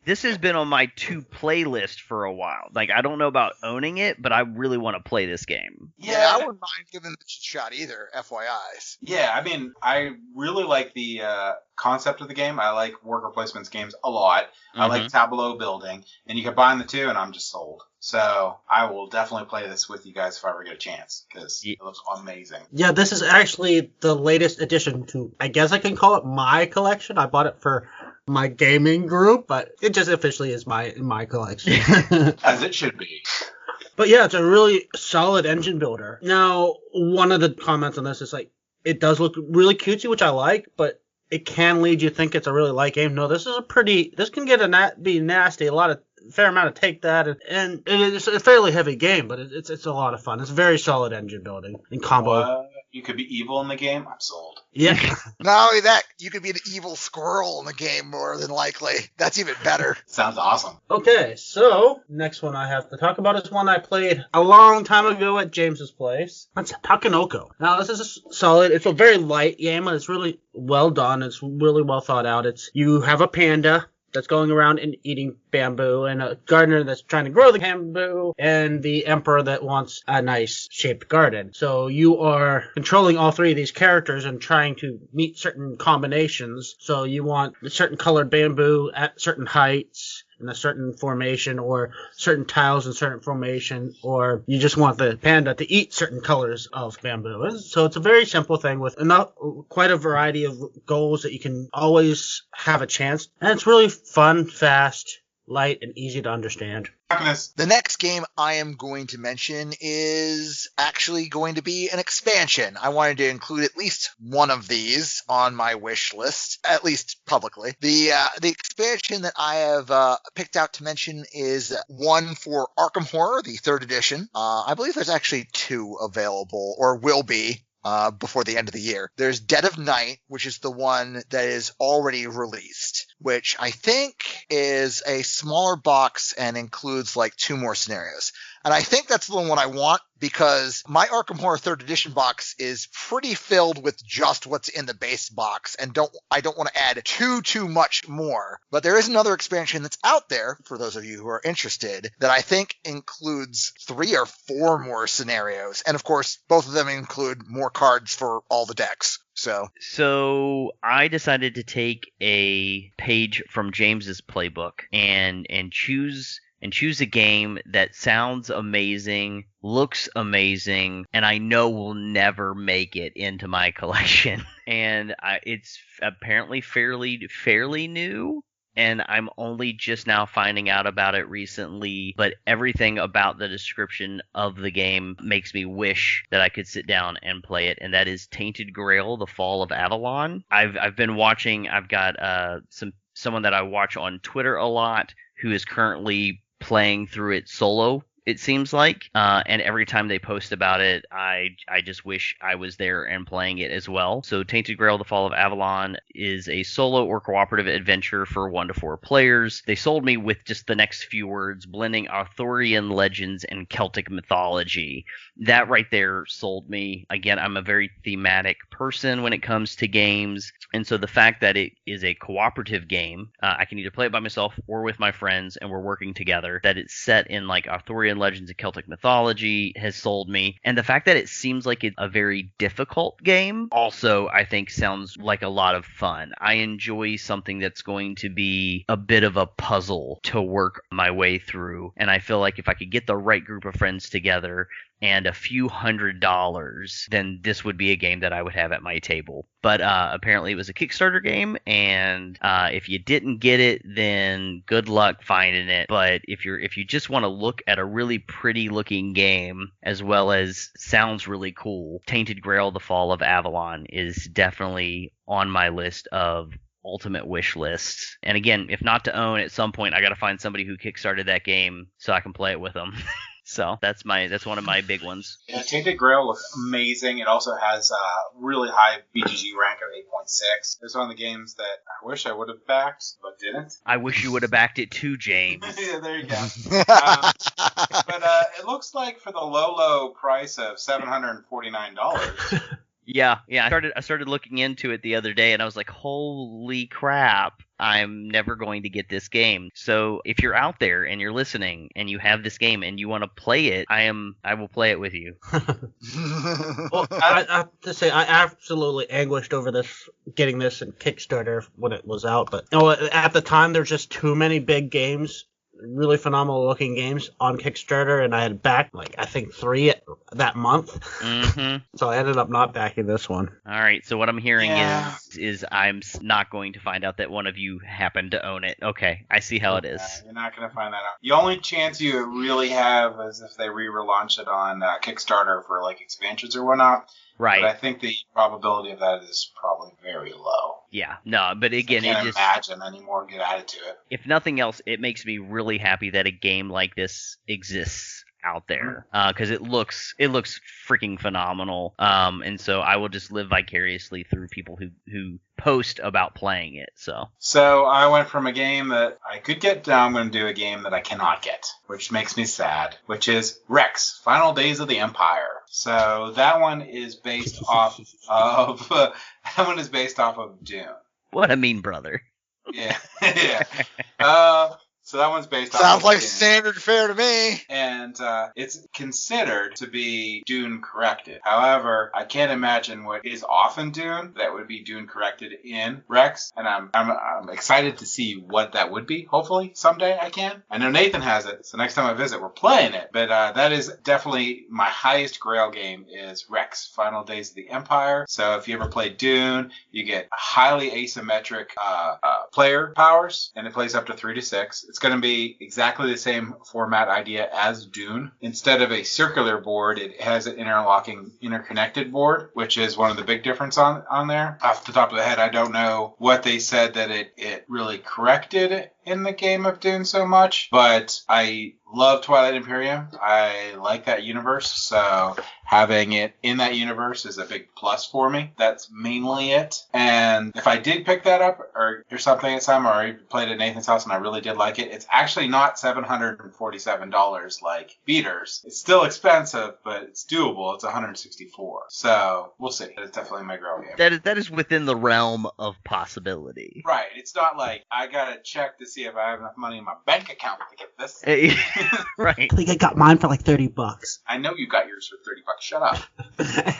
this has been on my to play list for a while. Like, I don't know about owning it, but I really want to play this game. Yeah, I wouldn't mind giving it a shot either, FYIs. Yeah, I mean, I really like the concept of the game. I like worker placements games a lot. I like tableau building. And you combine the two, and I'm just sold. So I will definitely play this with you guys if I ever get a chance, because it looks amazing. Yeah, this is actually the latest addition to, I guess I can call it my collection. I bought it for my gaming group, but it just officially is my collection. As it should be. But yeah, it's a really solid engine builder. Now, one of the comments on this is like, it does look really cutesy, which I like, but it can lead you to think it's a really light game. No, this can be nasty. Fair amount of take that, and it's a fairly heavy game, but it's a lot of fun. It's very solid engine building and combo. You could be evil in the game. I'm sold. Yeah. Not only that, you could be an evil squirrel in the game more than likely. That's even better. Sounds awesome. Okay, so next one I have to talk about is one I played a long time ago at James's place. That's Takenoko. Now this is solid. It's a very light game, but it's really well done. It's really well thought out. You have a panda that's going around and eating bamboo, and a gardener that's trying to grow the bamboo, and the emperor that wants a nice shaped garden. So you are controlling all three of these characters and trying to meet certain combinations. So you want a certain colored bamboo at certain heights in a certain formation, or certain tiles in certain formation, or you just want the panda to eat certain colors of bamboo. So it's a very simple thing with quite a variety of goals that you can always have a chance. And it's really fun, fast, light, and easy to understand. The next game I am going to mention is actually going to be an expansion. I wanted to include at least one of these on my wish list, at least publicly. The expansion that I have picked out to mention is one for Arkham Horror, the 3rd edition. I believe there's actually 2 available, or will be. Before the end of the year. There's Dead of Night, which is the one that is already released, which I think is a smaller box and includes like 2 more scenarios. And I think that's the one I want because my Arkham Horror 3rd edition box is pretty filled with just what's in the base box, and I don't want to add too much more. But there is another expansion that's out there, for those of you who are interested, that I think includes 3 or 4 more scenarios. And of course, both of them include more cards for all the decks. So I decided to take a page from James's playbook and choose a game that sounds amazing, looks amazing, and I know will never make it into my collection. And it's apparently fairly new, and I'm only just now finding out about it recently, but everything about the description of the game makes me wish that I could sit down and play it, and that is Tainted Grail: The Fall of Avalon. I've been watching, I've got someone that I watch on Twitter a lot who is currently playing through it solo, it seems like, and every time they post about it, I just wish I was there and playing it as well. So Tainted Grail: The Fall of Avalon is a solo or cooperative adventure for 1 to 4 players. They sold me with just the next few words, blending Arthurian legends and Celtic mythology. That right there sold me. Again, I'm a very thematic person when it comes to games, and so the fact that it is a cooperative game, I can either play it by myself or with my friends, and we're working together, that it's set in like Arthurian legends and Celtic mythology has sold me. And the fact that it seems like it's a very difficult game also, I think, sounds like a lot of fun. I enjoy something that's going to be a bit of a puzzle to work my way through. And I feel like if I could get the right group of friends together and a few $100s, then this would be a game that I would have at my table. But apparently it was a Kickstarter game, and if you didn't get it, then good luck finding it. But if you just want to look at a really pretty looking game as well as sounds really cool, Tainted Grail: The Fall of Avalon is definitely on my list of ultimate wish lists. And again, if not to own, at some point I got to find somebody who kickstarted that game so I can play it with them. So that's one of my big ones. Yeah, Tainted Grail looks amazing. It also has a really high BGG rank of 8.6. It's one of the games that I wish I would have backed, but didn't. I wish you would have backed it too, James. Yeah, there you go. But it looks like for the low price of $749. Yeah. I started looking into it the other day, and I was like, holy crap, I'm never going to get this game. So if you're out there and you're listening and you have this game and you want to play it, I will play it with you. Well, I have to say, I absolutely anguished over getting this in Kickstarter when it was out. But at the time, there's just too many big games, really phenomenal looking games on Kickstarter, and I had backed I think 3 that month. Mm-hmm. So I ended up not backing this one. All right, so what I'm hearing is I'm not going to find out that one of you happened to own it. Okay, I see how it is. You're not going to find that out. The only chance you really have is if they relaunch it on Kickstarter for expansions or whatnot. Right. But I think the probability of that is probably very low. Yeah, no, but again, I can't imagine any more get added to it. If nothing else, it makes me really happy that a game like this exists out there, because it looks freaking phenomenal. And so I will just live vicariously through people who post about playing it. So I went from a game that I could get down. I'm going to do a game that I cannot get, which makes me sad, which is Rex: Final Days of the Empire. So that one is based off of Dune. What a mean brother. Yeah. Yeah. So that one's based off Sounds like Dune. standard fare to me. And it's considered to be Dune corrected. However, I can't imagine what is often Dune that would be Dune corrected in Rex. And I'm excited to see what that would be. Hopefully someday I can. I know Nathan has it, so next time I visit we're playing it. But that is definitely my highest Grail game is Rex: Final Days of the Empire. So if you ever play Dune, you get highly asymmetric player powers, and it plays up to 3 to 6. It's going to be exactly the same format idea as Dune. Instead of a circular board, it has an interconnected board, which is one of the big difference on there. Off the top of the head, I don't know what they said that it really corrected in the game of Dune so much, but I love Twilight Imperium. I like that universe, so having it in that universe is a big plus for me. That's mainly it. And if I did pick that up or something at some, or I played at Nathan's house and I really did like it, it's actually not $747 like Beaters. It's still expensive, but it's doable. It's $164. So we'll see. It's definitely my girl game. That is within the realm of possibility. Right. It's not like I gotta check to see if I have enough money in my bank account to get this. Right. I think I got mine for like $30. I know you got yours for $30. Shut up.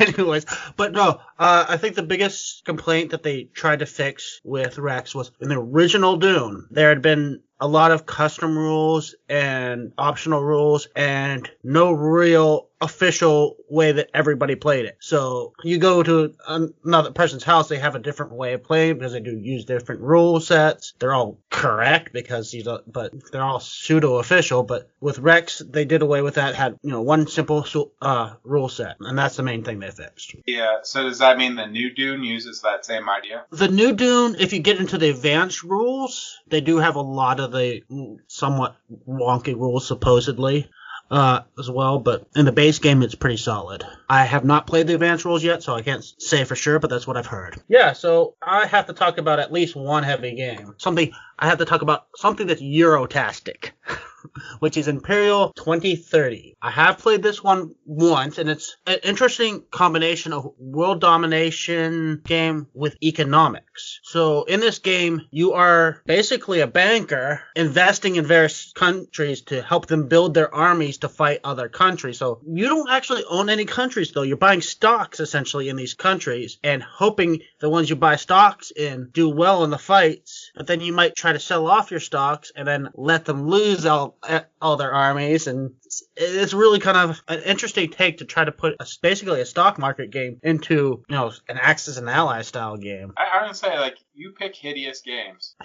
Anyways, but no, I think the biggest complaint that they tried to fix with Rex was in the original Dune, there had been a lot of custom rules and optional rules and no real official way that everybody played it. So you go to another person's house, they have a different way of playing because they do use different rule sets. They're all correct because but they're all pseudo official. But with Rex, they did away with that. Had one simple rule set, and that's the main thing they fixed. Yeah. So does that mean the new Dune uses that same idea? The new Dune, if you get into the advanced rules, they do have a lot of the somewhat wonky rules supposedly. As well, but in the base game, it's pretty solid. I have not played the advanced rules yet, so I can't say for sure, but that's what I've heard. Yeah, so I have to talk about at least one heavy game. I have to talk about something that's Eurotastic, which is Imperial 2030. I have played this one once, and it's an interesting combination of world domination game with economics. So in this game, you are basically a banker investing in various countries to help them build their armies to fight other countries. So you don't actually own any countries, though. You're buying stocks, essentially, in these countries and hoping the ones you buy stocks in do well in the fights, but then you might try to sell off your stocks and then let them lose all their armies. And it's really kind of an interesting take to try to put basically a stock market game into an Axis and Allies style game. I would say, like, you pick hideous games.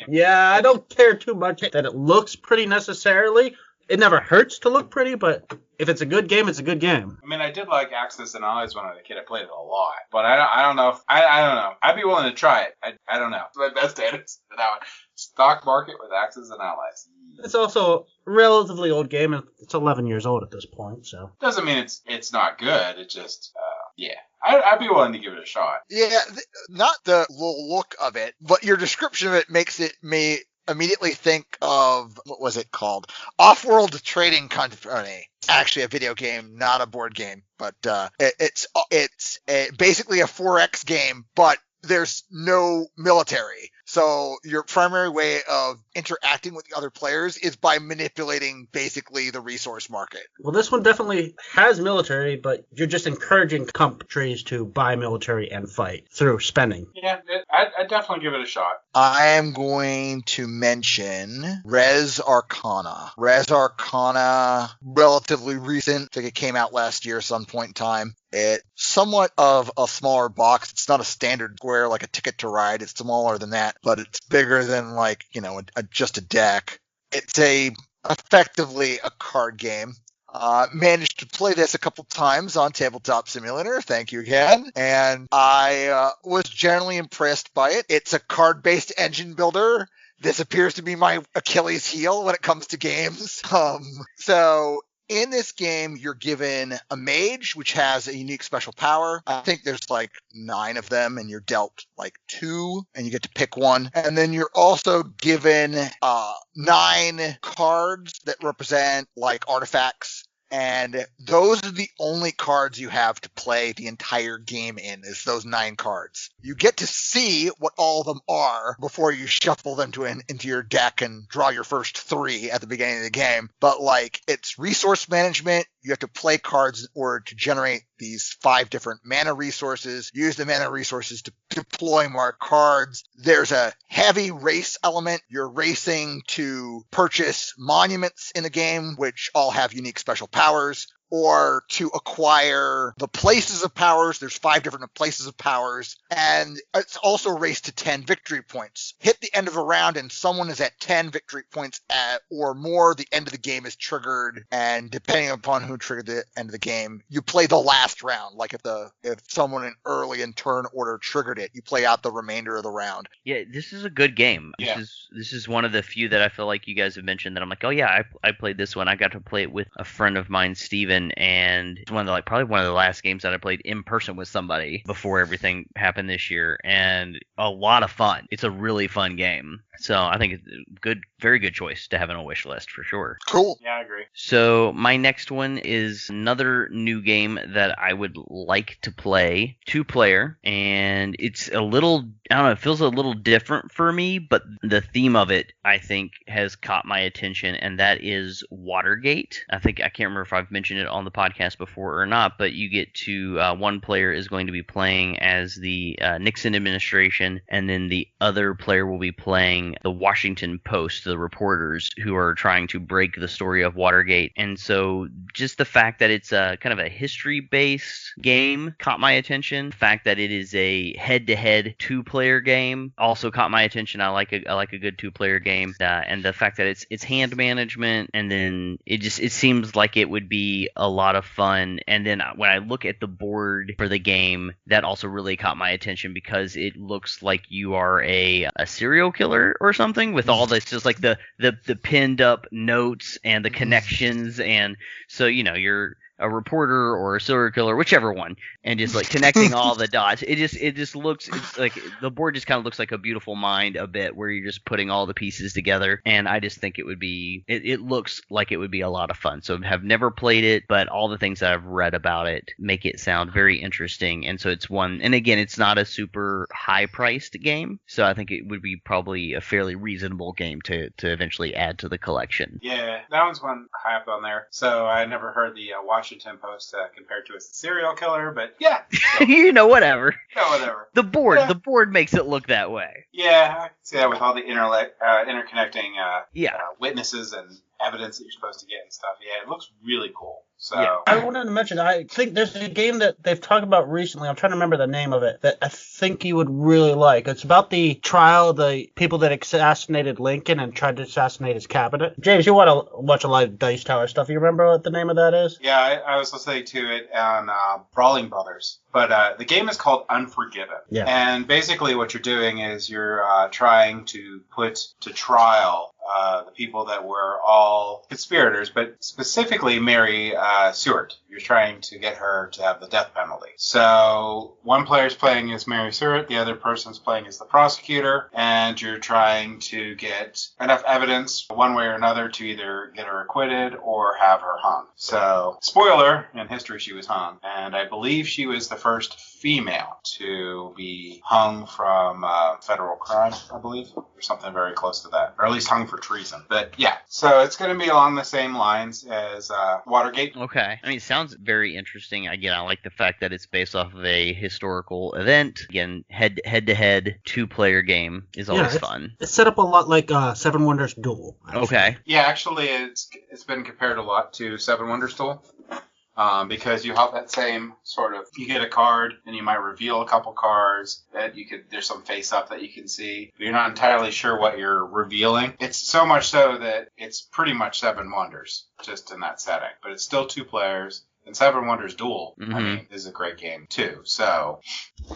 Yeah, I don't care too much that it looks pretty necessarily. It never hurts to look pretty, but if it's a good game, it's a good game. I mean, I did like Axis and Allies when I was a kid. I played it a lot, but I don't know. I don't know. I'd be willing to try it. I don't know. My best answer for that one. Stock market with Axis and Allies. It's also a relatively old game, and it's 11 years old at this point, so. Doesn't mean it's not good. It's just, yeah. I'd be willing to give it a shot. Yeah, not the look of it, but your description of it makes me immediately think of, what was it called? Off-World Trading Company. Actually a video game, not a board game, but it's basically a 4X game, but there's no military. So your primary way of interacting with the other players is by manipulating basically the resource market. Well, this one definitely has military, but you're just encouraging countries to buy military and fight through spending. Yeah, I'd definitely give it a shot. I am going to mention Res Arcana. Res Arcana, relatively recent. I think it came out last year at some point in time. It's somewhat of a smaller box. It's not a standard square like a Ticket to Ride. It's smaller than that, but it's bigger than just a deck. It's effectively a card game. Managed to play this a couple times on Tabletop Simulator. Thank you again. And I was generally impressed by it. It's a card-based engine builder. This appears to be my Achilles heel when it comes to games. So in this game, you're given a mage, which has a unique special power. I think there's like 9 of them, and you're dealt like 2, and you get to pick one. And then you're also given 9 cards that represent like artifacts. And those are the only cards you have to play the entire game in, is those 9 cards. You get to see what all of them are before you shuffle them into your deck and draw your first 3 at the beginning of the game. But like, it's resource management. You have to play cards in order to generate these 5 different mana resources, use the mana resources to deploy more cards. There's a heavy race element. You're racing to purchase monuments in the game, which all have unique special powers. or to acquire the places of powers. There's 5 different places of powers, and it's also a race to 10 victory points. Hit the end of a round and someone is at 10 victory points or more, the end of the game is triggered, and depending upon who triggered the end of the game, you play the last round. Like if someone early in turn order triggered it, you play out the remainder of the round. Yeah, this is a good game. Yeah. This is one of the few that I feel like you guys have mentioned that I'm like, oh yeah, I played this one. I got to play it with a friend of mine, Steven, and it's probably one of the last games that I played in person with somebody before everything happened this year, and a lot of fun. It's a really fun game. So I think it's a very good choice to have on a wish list for sure. Cool. Yeah, I agree. So my next one is another new game that I would like to play, 2-player, and it's I don't know, it feels a little different for me, but the theme of it, I think, has caught my attention, and that is Watergate. I can't remember if I've mentioned it on the podcast before or not, but you get to, one player is going to be playing as the Nixon administration, and then the other player will be playing the Washington Post, the reporters who are trying to break the story of Watergate. And so just the fact that it's a kind of a history-based game caught my attention. The fact that it is a head-to-head 2-player game also caught my attention. I like a good 2-player game, and the fact that it's hand management, and then it seems like it would be a lot of fun. And then when I look at the board for the game, that also really caught my attention because it looks like you are a serial killer or something, with all this just like the pinned up notes and the connections, and so you're a reporter or a serial killer, whichever one, and just like connecting all the dots. It just looks, it's like the board just kind of looks like a beautiful mind a bit, where you're just putting all the pieces together, and I just think it looks like it would be a lot of fun. So have never played it, but all the things that I've read about it make it sound very interesting, and so it's one, and again, it's not a super high priced game, so I think it would be probably a fairly reasonable game to eventually add to the collection. Yeah, that one's one high up on there. So I never heard the Washington Post compared to a serial killer, but yeah. So, whatever. Whatever. The board makes it look that way. Yeah, I can see that with all the interconnecting witnesses and evidence that you're supposed to get and stuff. Yeah, it looks really cool. So yeah. I wanted to mention, I think there's a game that they've talked about recently. I'm trying to remember the name of it, that I think you would really like. It's about the trial of the people that assassinated Lincoln and tried to assassinate his cabinet. James, you want to watch a lot of Dice Tower stuff. You remember what the name of that is? Yeah, I was listening to it on Brawling Brothers. But the game is called Unforgiven. Yeah. And basically what you're doing is you're trying to put to trial the people that were all conspirators, but specifically Mary Seward. You're trying to get her to have the death penalty. So one player's playing as Mary Seward, the other person's playing as the prosecutor, and you're trying to get enough evidence one way or another to either get her acquitted or have her hung. So, spoiler, in history she was hung, and I believe she was the first female to be hung from federal crime, I believe, or something very close to that, or at least hung for treason. But yeah, so it's going to be along the same lines as Watergate. Okay. I mean, it sounds very interesting. Again, I like the fact that it's based off of a historical event. Again, head-to-head 2-player game is always fun. It's set up a lot like Seven Wonders Duel. Okay. Yeah, actually, it's been compared a lot to Seven Wonders Duel. Because you have that same sort of, you get a card and you might reveal a couple cards that there's some face up that you can see, but you're not entirely sure what you're revealing. It's so much so that it's pretty much Seven Wonders just in that setting, but it's still 2 players. And Seven Wonders Duel, I mean, is a great game too. So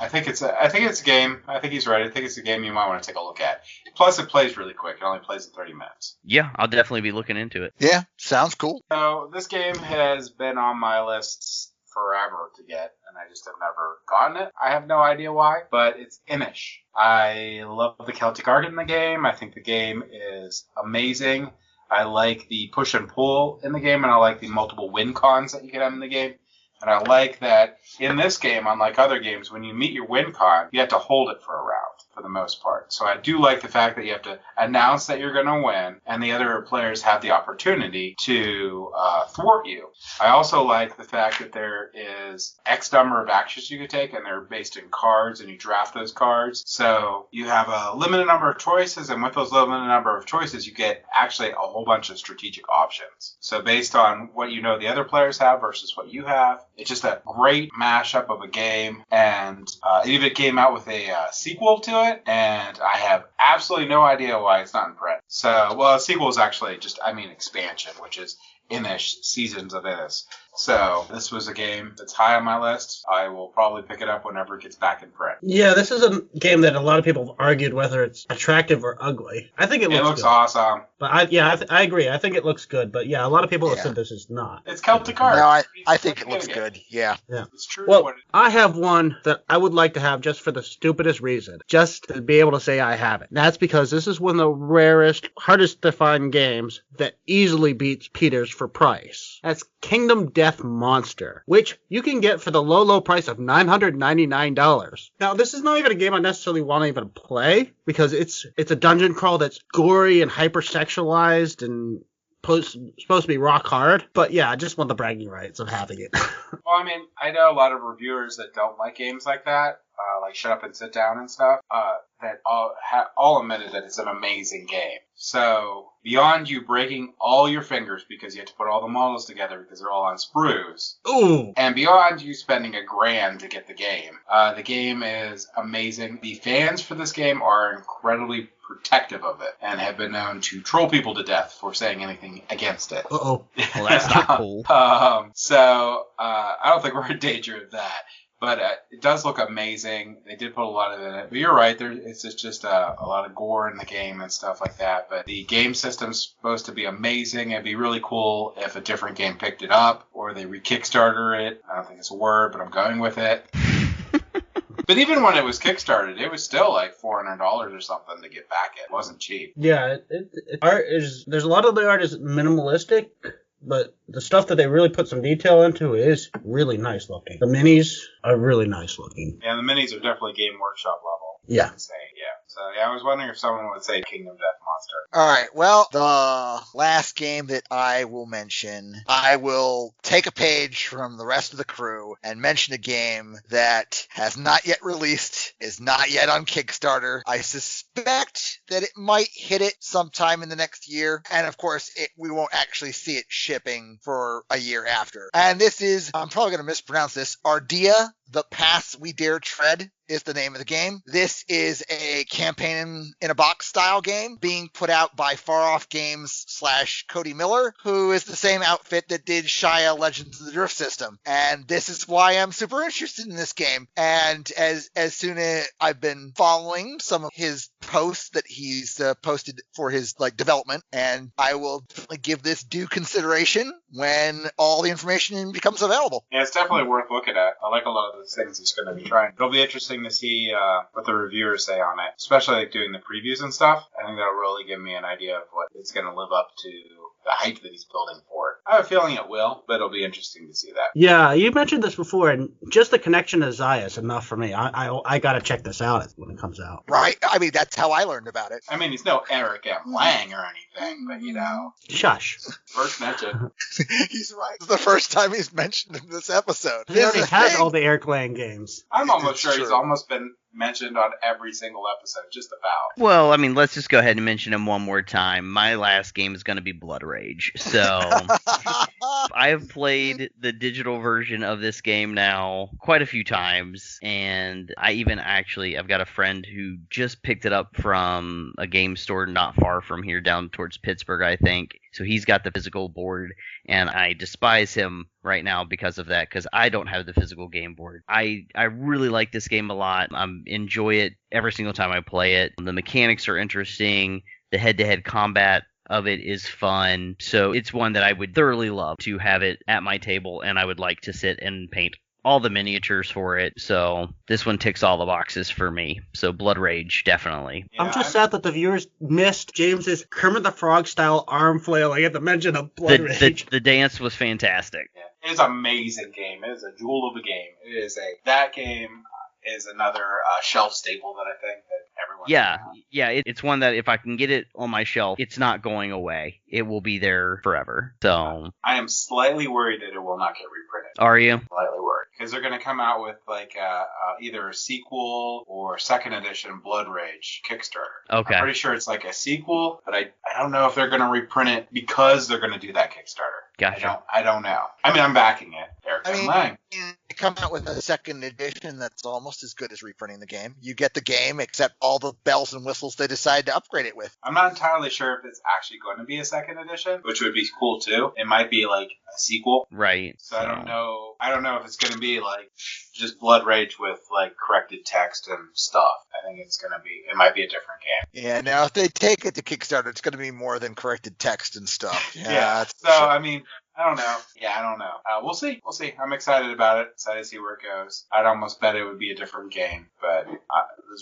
I think it's a game. I think he's right. I think it's a game you might want to take a look at. Plus, it plays really quick. It only plays in 30 minutes. Yeah, I'll definitely be looking into it. Yeah, sounds cool. So this game has been on my list forever to get, and I just have never gotten it. I have no idea why, but it's Imish. I love the Celtic art in the game. I think the game is amazing. I like the push and pull in the game, and I like the multiple win cons that you can have in the game. And I like that in this game, unlike other games, when you meet your win con, you have to hold it for a round. for the most part. So I do like the fact that you have to announce that you're going to win, and the other players have the opportunity to thwart you. I also like the fact that there is X number of actions you can take, and they're based in cards, and you draft those cards. So you have a limited number of choices, and with those limited number of choices, you get actually a whole bunch of strategic options. So based on what you know the other players have versus what you have, it's just a great mashup of a game, and it even came out with a sequel to it, and I have absolutely no idea why it's not in print. So, well, a sequel is actually expansion, which is Innish, Seasons of Innis. So this was a game that's high on my list. I will probably pick it up whenever it gets back in print. Yeah, this is a game that a lot of people have argued whether it's attractive or ugly. I think it looks good. Awesome. But I agree. I think it looks good. But yeah, a lot of people have said this is not. It's Celtic art. No, I think it looks good. Yeah. It's true. Well, I have one that I would like to have just for the stupidest reason, just to be able to say I have it. That's because this is one of the rarest, hardest to find games that easily beats Peters for price. That's Kingdom Death Monster, which you can get for the low, low price of $999. Now, this is not even a game I necessarily want to even play, because it's a dungeon crawl that's gory and hypersexualized and supposed to be rock hard. But yeah, I just want the bragging rights of having it. Well, I know a lot of reviewers that don't like games like that, like Shut Up and Sit Down and stuff, that all admitted that it's an amazing game. So beyond you breaking all your fingers because you have to put all the models together because they're all on sprues, Ooh. and beyond you spending $1,000 to get the game is amazing. The fans for this game are incredibly protective of it and have been known to troll people to death for saying anything against it. Uh-oh. Well, that's not cool. So I don't think we're in danger of that. But it does look amazing. They did put a lot of it in it. But you're right. It's just a lot of gore in the game and stuff like that. But the game system's supposed to be amazing. It'd be really cool if a different game picked it up or they re-Kickstarter it. I don't think it's a word, but I'm going with it. But even when it was Kickstarted, it was still like $400 or something to get back it. It wasn't cheap. Yeah, there's a lot of the art is minimalistic, but the stuff that they really put some detail into is really nice looking. The minis are really nice looking. Yeah, the minis are definitely Game Workshop level. Yeah. So yeah, I was wondering if someone would say Kingdom Death Monster. All right. Well, the last game that I will mention, I will take a page from the rest of the crew and mention a game that has not yet released, is not yet on Kickstarter. I suspect that it might hit it sometime in the next year. And of course, we won't actually see it shipping for a year after. And this is, I'm probably going to mispronounce this, Ardea, The Paths We Dare Tread is the name of the game. This is a campaign in a box style game being put out by Far Off Games / Cody Miller, who is the same outfit that did Shia Legends of the Drift System. And this is why I'm super interested in this game. And as soon as I've been following some of his posts that he's posted for his development, and I will definitely give this due consideration when all the information becomes available. Yeah, it's definitely worth looking at. I like a lot of the things he's going to be trying. It'll be interesting to see what the reviewers say on it, especially doing the previews and stuff. I think that'll really give me an idea of what it's going to live up to, the hype that he's building for it. I have a feeling it will, but it'll be interesting to see that. Yeah, you mentioned this before, and just the connection to Zaya is enough for me. I got to check this out when it comes out. Right. That's how I learned about it. He's no Eric M. Lang or anything, but Shush. First mention. He's right. It's the first time he's mentioned in this episode. He already has all the Eric Lang games. I'm almost sure he's almost been mentioned on every single episode, just about. Well, let's just go ahead and mention him one more time. My last game is going to be Blood Rage. So I have played the digital version of this game now quite a few times, and I've got a friend who just picked it up from a game store not far from here, down towards Pittsburgh, I think. So he's got the physical board, and I despise him right now because of that, because I don't have the physical game board. I really like this game a lot. I enjoy it every single time I play it. The mechanics are interesting. The head-to-head combat of it is fun. So it's one that I would thoroughly love to have it at my table, and I would like to sit and paint all the miniatures for it. So this one ticks all the boxes for me. So Blood Rage, definitely. Yeah, I'm just sad that the viewers missed James's Kermit the Frog style arm flailing at the mention of Blood Rage. The dance was fantastic. Yeah. It is an amazing game. It is a jewel of a game. That game is another shelf staple that I think that everyone. It's one that if I can get it on my shelf, it's not going away. It will be there forever. So I am slightly worried that it will not get reprinted. Are you? Slightly worried because they're going to come out with like either a sequel or second edition Blood Rage Kickstarter. Okay. I'm pretty sure it's like a sequel, but I don't know if they're going to reprint it because they're going to do that Kickstarter. Gotcha. I don't know. I mean, I'm backing it. Eric, they come out with a second edition that's almost as good as reprinting the game. You get the game, except all the bells and whistles they decide to upgrade it with. I'm not entirely sure if it's actually going to be a second edition, which would be cool too. It might be like a sequel. Right. So I don't know. I don't know if it's going to be like just Blood Rage with like corrected text and stuff. I think it's going to be. It might be a different game. Yeah. Now, if they take it to Kickstarter, it's going to be more than corrected text and stuff. Yeah. So I mean. I don't know. Yeah, I don't know. We'll see. We'll see. I'm excited about it. Excited to see where it goes. I'd almost bet it would be a different game, but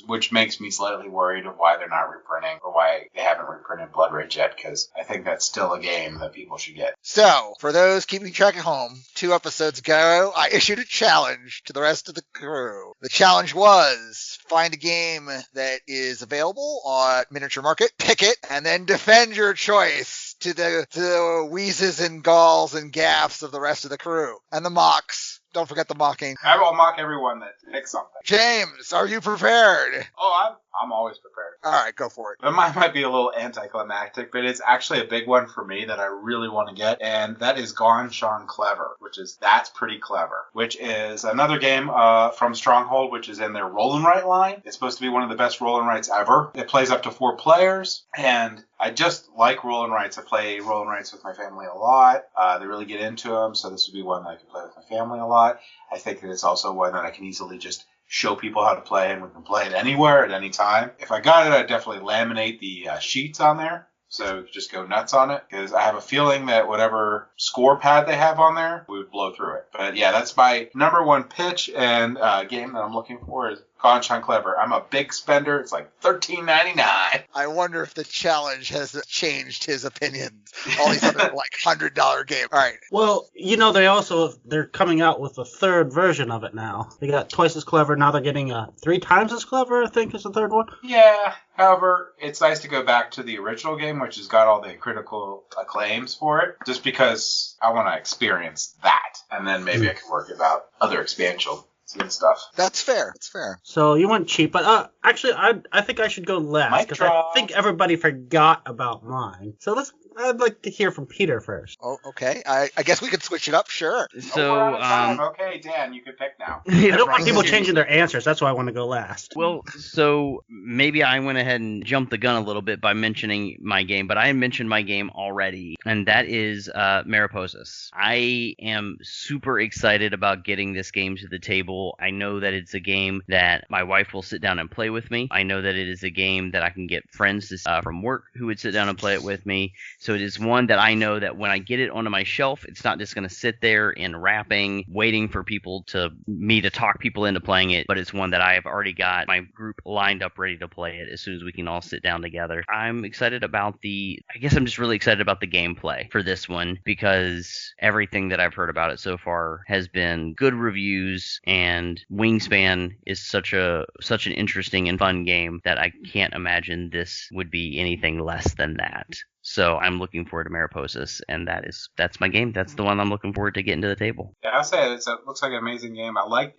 which makes me slightly worried of why they're not reprinting or why they haven't reprinted Blood Rage yet, because I think that's still a game that people should get. So, for those keeping track at home, 2 episodes ago, I issued a challenge to the rest of the crew. The challenge was find a game that is available on Miniature Market, pick it, and then defend your choice to the wheezes and galls and gaffs of the rest of the crew. And the mocks. Don't forget the mocking. I will mock everyone that picks something. James, are you prepared? Oh, I'm always prepared. All right, go for it. But mine might be a little anticlimactic, but it's actually a big one for me that I really want to get, and that is Gone Sean Clever, That's Pretty Clever, which is another game from Stronghold, which is in their Roll and Write line. It's supposed to be one of the best Roll and Writes ever. It plays up to 4 players, and I just like Roll and Writes. I play Roll and Writes with my family a lot. They really get into them, so this would be one that I can play with my family a lot. I think that it's also one that I can easily just show people how to play, and we can play it anywhere at any time. If I got it, I'd definitely laminate the sheets on there, so we could just go nuts on it, because I have a feeling that whatever score pad they have on there, we would blow through it. But yeah, that's my number one pitch and game that I'm looking for is Gone Sean Clever. I'm a big spender. It's like $13.99. I wonder if the challenge has changed his opinions. All these other like $100 games. All right. Well, they're coming out with a third version of it now. They got twice as clever. Now they're getting 3 times as clever, I think is the third one. Yeah. However, it's nice to go back to the original game, which has got all the critical acclaims for it, just because I want to experience that. And then maybe I can work about other expansions and stuff. That's fair. That's fair. So you went cheap, but actually, I think I should go last because I think everybody forgot about mine. So I'd like to hear from Peter first. Oh, okay. I guess we could switch it up. Sure. So, okay, Dan, you can pick now. I don't want people changing their answers. That's why I want to go last. Well, so maybe I went ahead and jumped the gun a little bit by mentioning my game, but I mentioned my game already, and that is Mariposas. I am super excited about getting this game to the table. I know that it's a game that my wife will sit down and play with me. I know that it is a game that I can get friends from work who would sit down and play it with me. So it is one that I know that when I get it onto my shelf, it's not just going to sit there in wrapping, waiting for me to talk people into playing it, but it's one that I have already got my group lined up ready to play it as soon as we can all sit down together. I'm excited about I'm just really excited about the gameplay for this one because everything that I've heard about it so far has been good reviews, and Wingspan is such an interesting and fun game that I can't imagine this would be anything less than that. So I'm looking forward to Mariposas, and that's my game. That's the one I'm looking forward to getting to the table. Yeah, I'll say it looks like an amazing game. I like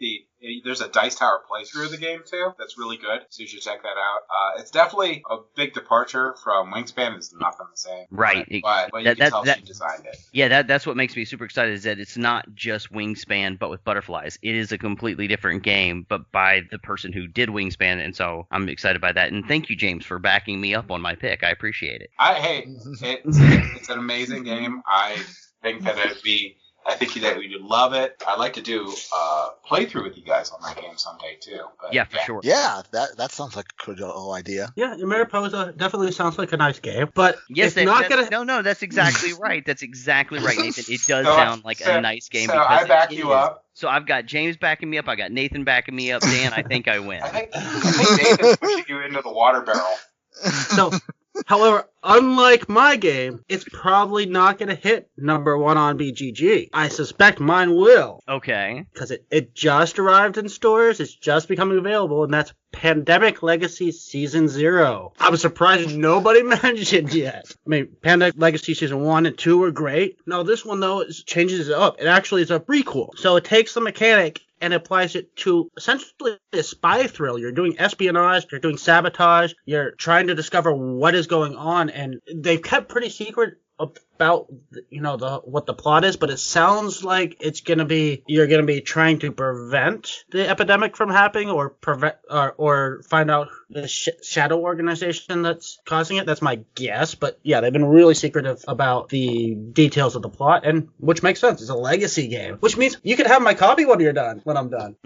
there's a Dice Tower playthrough of the game too. That's really good, so you should check that out. It's definitely a big departure from Wingspan. It's nothing the same, right? But you can tell she designed it. Yeah, that's what makes me super excited is that it's not just Wingspan, but with butterflies. It is a completely different game, but by the person who did Wingspan, and so I'm excited by that. And thank you, James, for backing me up on my pick. I appreciate it. It's an amazing game. I think that I think that you'd love it. I'd like to do a playthrough with you guys on that game someday too. But, yeah, for sure. Yeah, that sounds like a good idea. Yeah, Mariposa definitely sounds like a nice game, but yes, No, that's exactly right. That's exactly right, Nathan. It does sound like a nice game. So I back you up. So I've got James backing me up. I got Nathan backing me up. Dan, I think I win. I think Nathan's pushing you into the water barrel. So, however, unlike my game, it's probably not going to hit number 1 on BGG. I suspect mine will. Okay. Because it just arrived in stores, it's just becoming available, and that's Pandemic Legacy Season 0. I'm surprised nobody mentioned yet. I mean, Pandemic Legacy Season 1 and 2 were great. No, this one, though, changes it up. It actually is a prequel. So it takes the mechanic and applies it to essentially a spy thrill. You're doing espionage, you're doing sabotage, you're trying to discover what is going on, and they've kept pretty secret about what the plot is, but it sounds like you're gonna be trying to prevent the epidemic from happening, or prevent or find out the shadow organization that's causing it. That's my guess, but yeah, they've been really secretive about the details of the plot, and which makes sense. It's a legacy game, which means you can have my copy when I'm done.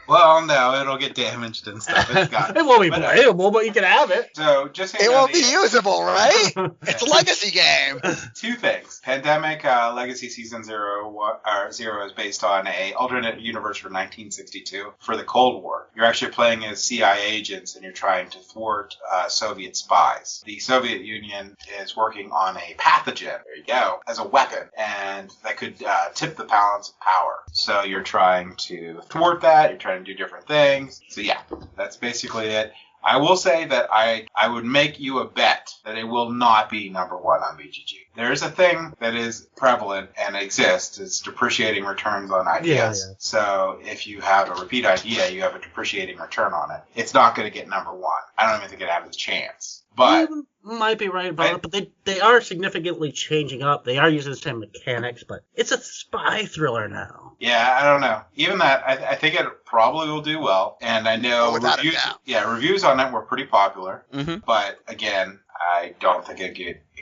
Well, no, it'll get damaged and stuff. It's got it won't be playable, but you can have it. So just it won't be usable, right? It's a legacy game. 2 things. Pandemic Legacy Season 0 is based on a alternate universe from 1962 for the Cold War. You're actually playing as CIA agents, and you're trying to thwart Soviet spies. The Soviet Union is working on a pathogen, there you go, as a weapon, and that could tip the balance of power. So you're trying to thwart that. You're trying to do different things. So yeah, that's basically it. I will say that I would make you a bet that it will not be number 1 on BGG. There is a thing that is prevalent and exists. It's depreciating returns on ideas. Yeah. So if you have a repeat idea, you have a depreciating return on it. It's not going to get number 1. I don't even think it has a chance. But you might be right about it, but they are significantly changing up. They are using the same mechanics, but it's a spy thriller now. Yeah, I don't know. Even that, I think it probably will do well. And I know reviews on it were pretty popular. Mm-hmm. But again, I don't think it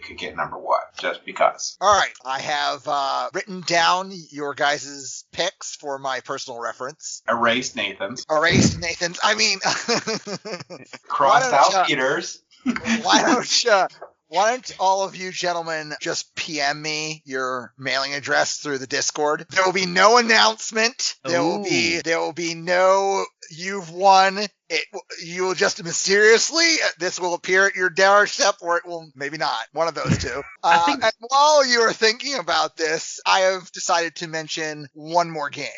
could get number 1 just because. All right, I have written down your guys' picks for my personal reference. Erased Nathan's. I mean, crossed out Peter's. Why don't all of you gentlemen just PM me your mailing address through the Discord? There will be no announcement. There will be no you've won. You will just mysteriously, this will appear at your doorstep, or it will maybe not. One of those two. And while you are thinking about this, I have decided to mention one more game.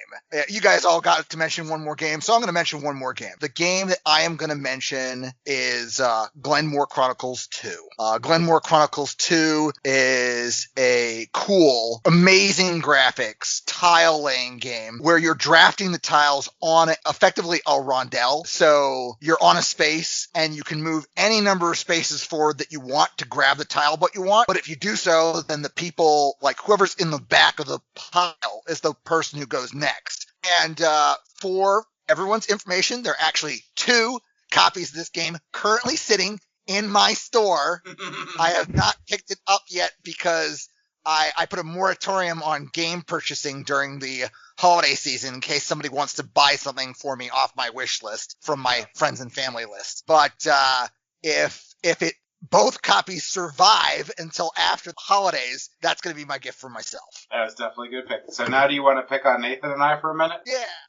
You guys all got to mention one more game, so I'm going to mention one more game. The game that I am going to mention is Glenmore Chronicles 2. Glenmore Chronicles 2 is a cool, amazing graphics, tile-laying game where you're drafting the tiles on effectively a rondelle. So you're on a space and you can move any number of spaces forward that you want to grab the tile what you want. But if you do so, then the people, like whoever's in the back of the pile is the person who goes next. And for everyone's information, there are actually 2 copies of this game currently sitting in my store. I have not picked it up yet because I put a moratorium on game purchasing during the holiday season in case somebody wants to buy something for me off my wish list from my friends and family list. But if both copies survive until after the holidays, that's going to be my gift for myself. That was definitely a good pick. So now do you want to pick on Nathan and I for a minute?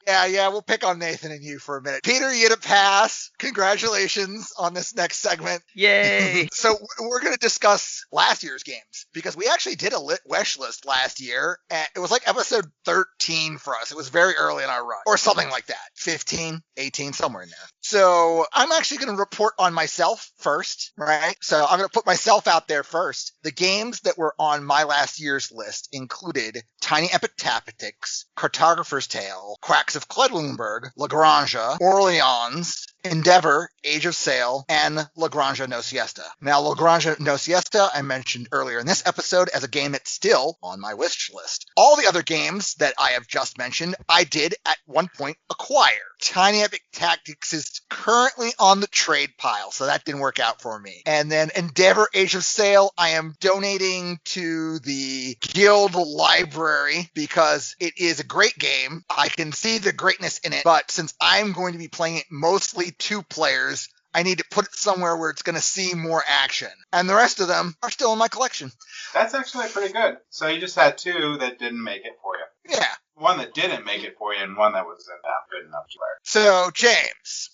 Yeah, we'll pick on Nathan and you for a minute. Peter, you get a pass. Congratulations on this next segment. Yay! So we're going to discuss last year's games because we actually did a wish list last year. And it was like episode 13 for us. It was very early in our run or something like that. 15, 18, somewhere in there. So I'm actually going to report on myself first, right? So I'm going to put myself out there first. The games that were on my last year's list included Tiny Epic Tactics, Cartographer's Tale, Quacks of Quedlinburg, La Granja, Orleans, Endeavor, Age of Sail, and La Granja No Siesta. Now, La Granja No Siesta I mentioned earlier in this episode as a game that's still on my wish list. All the other games that I have just mentioned, I did at one point acquire. Tiny Epic Tactics is currently on the trade pile, so that didn't work out for me. And then Endeavor, Age of Sail, I am donating to the Guild library because it is a great game. I can see the greatness in it, but since I'm going to be playing it mostly 2 players, I need to put it somewhere where it's going to see more action. And the rest of them are still in my collection. That's actually pretty good. So you just had 2 that didn't make it for you. Yeah. one that didn't make it for you and one that was not good enough to wear. So, James,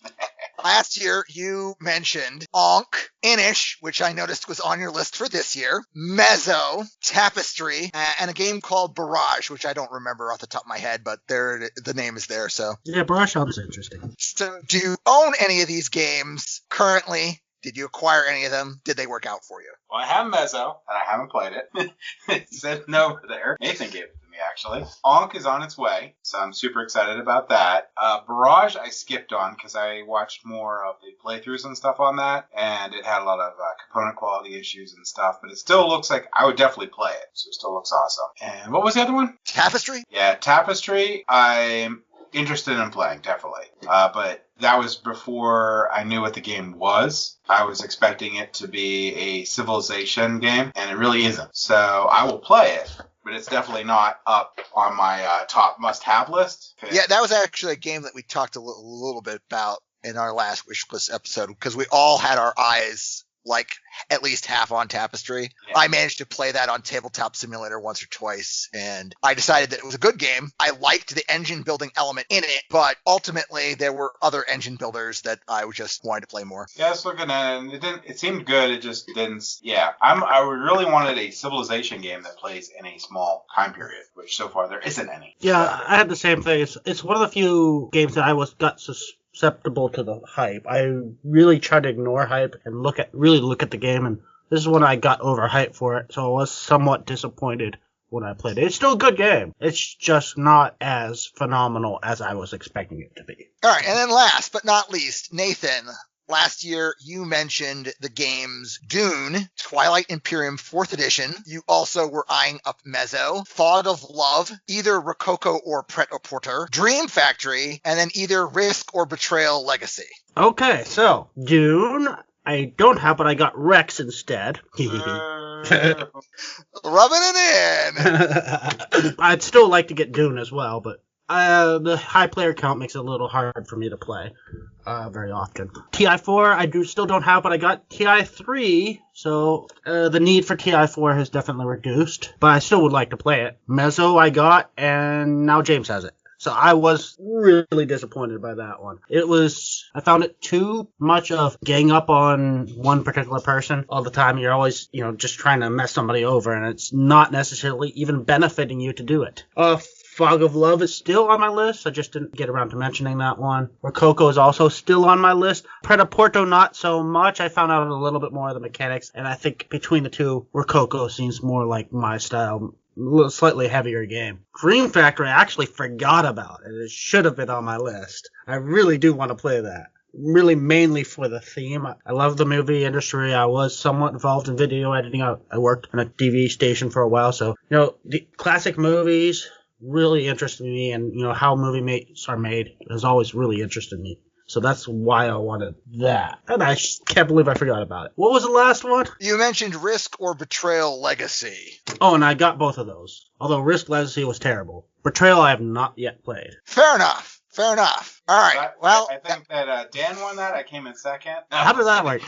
last year you mentioned Ankh, Inish, which I noticed was on your list for this year, Mezzo, Tapestry, and a game called Barrage, which I don't remember off the top of my head, but the name is there. So, Yeah, Barrage sounds interesting. So, do you own any of these games currently? Did you acquire any of them? Did they work out for you? Well, I have Mezzo, and I haven't played it. It's sitting over there. Nathan gave it to me, actually. Ankh is on its way, so I'm super excited about that. Barrage I skipped on because I watched more of the playthroughs and stuff on that, and it had a lot of component quality issues and stuff, but it still looks like I would definitely play it, so it still looks awesome. And what was the other one? Tapestry? Yeah, Tapestry, I'm interested in playing, definitely. But that was before I knew what the game was. I was expecting it to be a civilization game, and it really isn't. So I will play it, but it's definitely not up on my top must-have list. Yeah, that was actually a game that we talked a little bit about in our last Wishlist episode, because we all had our eyes like at least half on Tapestry. Yeah. I managed to play that on Tabletop Simulator once or twice, and I decided that it was a good game. I liked the engine building element in it, but ultimately there were other engine builders that I just wanted to play more. Yeah, I was looking at it, and it seemed good. It just didn't. Yeah, I really wanted a civilization game that plays in a small time period, which so far there isn't any. Yeah, so. I had the same thing. It's one of the few games that I got susceptible to the hype. I really tried to ignore hype and look at the game, and this is when I got overhyped for it, so I was somewhat disappointed when I played it. It's still a good game. It's just not as phenomenal as I was expecting it to be. All right, and then last but not least, Nathan. Last year, you mentioned the games Dune, Twilight Imperium 4th Edition. You also were eyeing up Mezzo, Thought of Love, either Rococo or Pret-a-Porter, Dream Factory, and then either Risk or Betrayal Legacy. Okay, so Dune, I don't have, but I got Rex instead. Rubbing it in! I'd still like to get Dune as well, but the high player count makes it a little hard for me to play very often. TI4 I still don't have, but I got TI3, so the need for TI4 has definitely reduced, but I still would like to play it. Mezzo I got, and now James has it. So I was really disappointed by that one. I found it too much of gang up on one particular person all the time. You're always, just trying to mess somebody over, and it's not necessarily even benefiting you to do it. Fog of Love is still on my list. I just didn't get around to mentioning that one. Rococo is also still on my list. Pret-a-Porter, not so much. I found out a little bit more of the mechanics, and I think between the two, Rococo seems more like my style. Slightly heavier game. Dream Factory I actually forgot about, and it should have been on my list. I really do want to play that. Really mainly for the theme. I love the movie industry. I was somewhat involved in video editing. I worked on a TV station for a while, so, the classic movies really interested me, and, how movies are made has always really interested me. So that's why I wanted that. And I can't believe I forgot about it. What was the last one? You mentioned Risk or Betrayal Legacy. Oh, and I got both of those. Although Risk Legacy was terrible. Betrayal I have not yet played. Fair enough. All right. I think that Dan won that. I came in second. How did that work?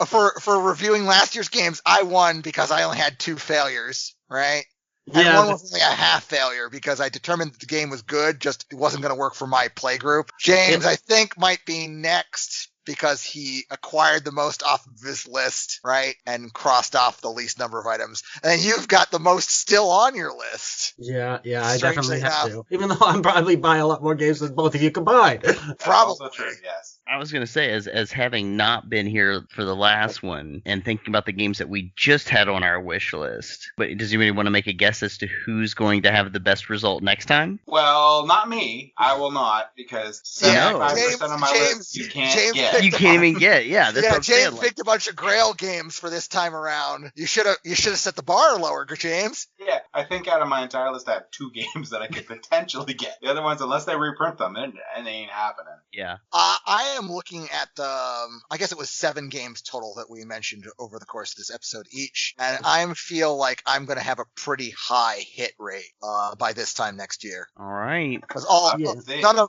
For reviewing last year's games, I won because I only had 2 failures, right? And yeah, one was only a half failure because I determined that the game was good, just it wasn't going to work for my play group. James, I think, might be next because he acquired the most off of this list, right? And crossed off the least number of items. And then you've got the most still on your list. Yeah, I definitely have to. Even though I'm probably buying a lot more games than both of you combined. Probably. True, yes. I was going to say, as having not been here for the last one and thinking about the games that we just had on our wish list, but does anybody want to make a guess as to who's going to have the best result next time? Well, not me. I will not, because 75% of my list you can't get. You can't even get. Yeah, that's what I'm saying. James picked a bunch of Grail games for this time around. You should have set the bar lower, James. Yeah, I think out of my entire list, I have 2 games that I could potentially get. The other ones, unless they reprint them, it ain't happening. Yeah. I am looking at I guess it was 7 games total that we mentioned over the course of this episode each, and I feel like I'm going to have a pretty high hit rate by this time next year. All right. Because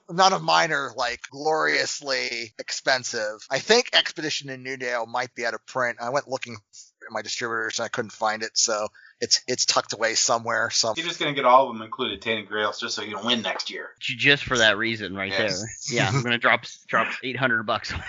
none of mine are like gloriously expensive. I think Expedition in New Dale might be out of print. I went looking my distributors and I couldn't find it, so it's tucked away somewhere. So You're just gonna get all of them, included Tainted Grails, just so you can win next year. Just for that reason, right Yes. there. Yeah, I'm gonna drop $800 on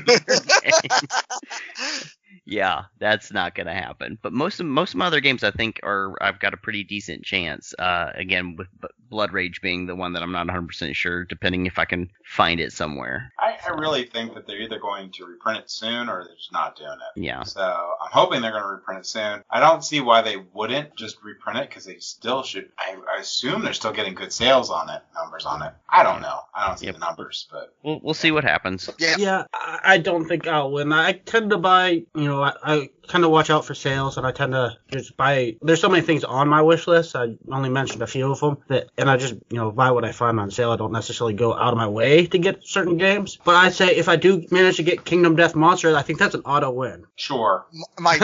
games. Yeah, that's not gonna happen. But most of my other games, I think, I've got a pretty decent chance. Again, with Blood Rage being the one that I'm not 100% sure, depending if I can find it somewhere. I really think that they're either going to reprint it soon or they're just not doing it. Yeah. So I'm hoping they're going to reprint it soon. I don't see why they wouldn't just reprint it, because they still should. I assume they're still getting good sales on it, numbers on it. I don't know. I don't see the numbers, but We'll see what happens. Yeah, I don't think I'll win. I tend to buy, I tend to watch out for sales, and I tend to just buy. There's so many things on my wish list. I only mentioned a few of them and I just buy what I find on sale. I don't necessarily go out of my way to get certain games. But I'd say if I do manage to get Kingdom Death Monster, I think that's an auto win. sure. might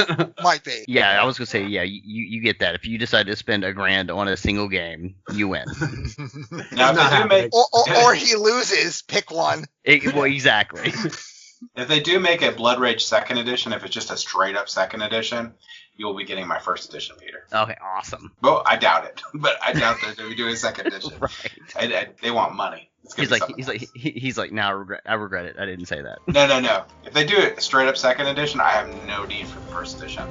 be. Yeah, I was gonna say, yeah, you get that. If you decide to spend $1,000 on a single game, you win. Now, if not they do make, Or he loses. Pick one. Well, exactly. if they do make a Blood Rage second edition, if it's just a straight up second edition, you will be getting my first edition, Peter. Okay, awesome. Well, I doubt it, but I doubt that they'll be doing a second edition. Right. They want money. It's gonna be something. He's like, now I regret it. I didn't say that. No. If they do it straight up second edition, I have no need for the first edition.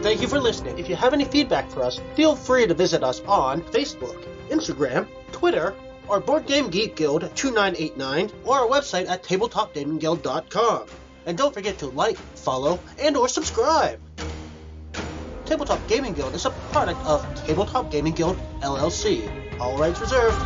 Thank you for listening. If you have any feedback for us, feel free to visit us on Facebook, Instagram, Twitter, our Board Game Geek Guild at 2989, or our website at tabletopgamingguild.com. And don't forget to like, follow, and or subscribe. Tabletop Gaming Guild is a product of Tabletop Gaming Guild, LLC. All rights reserved.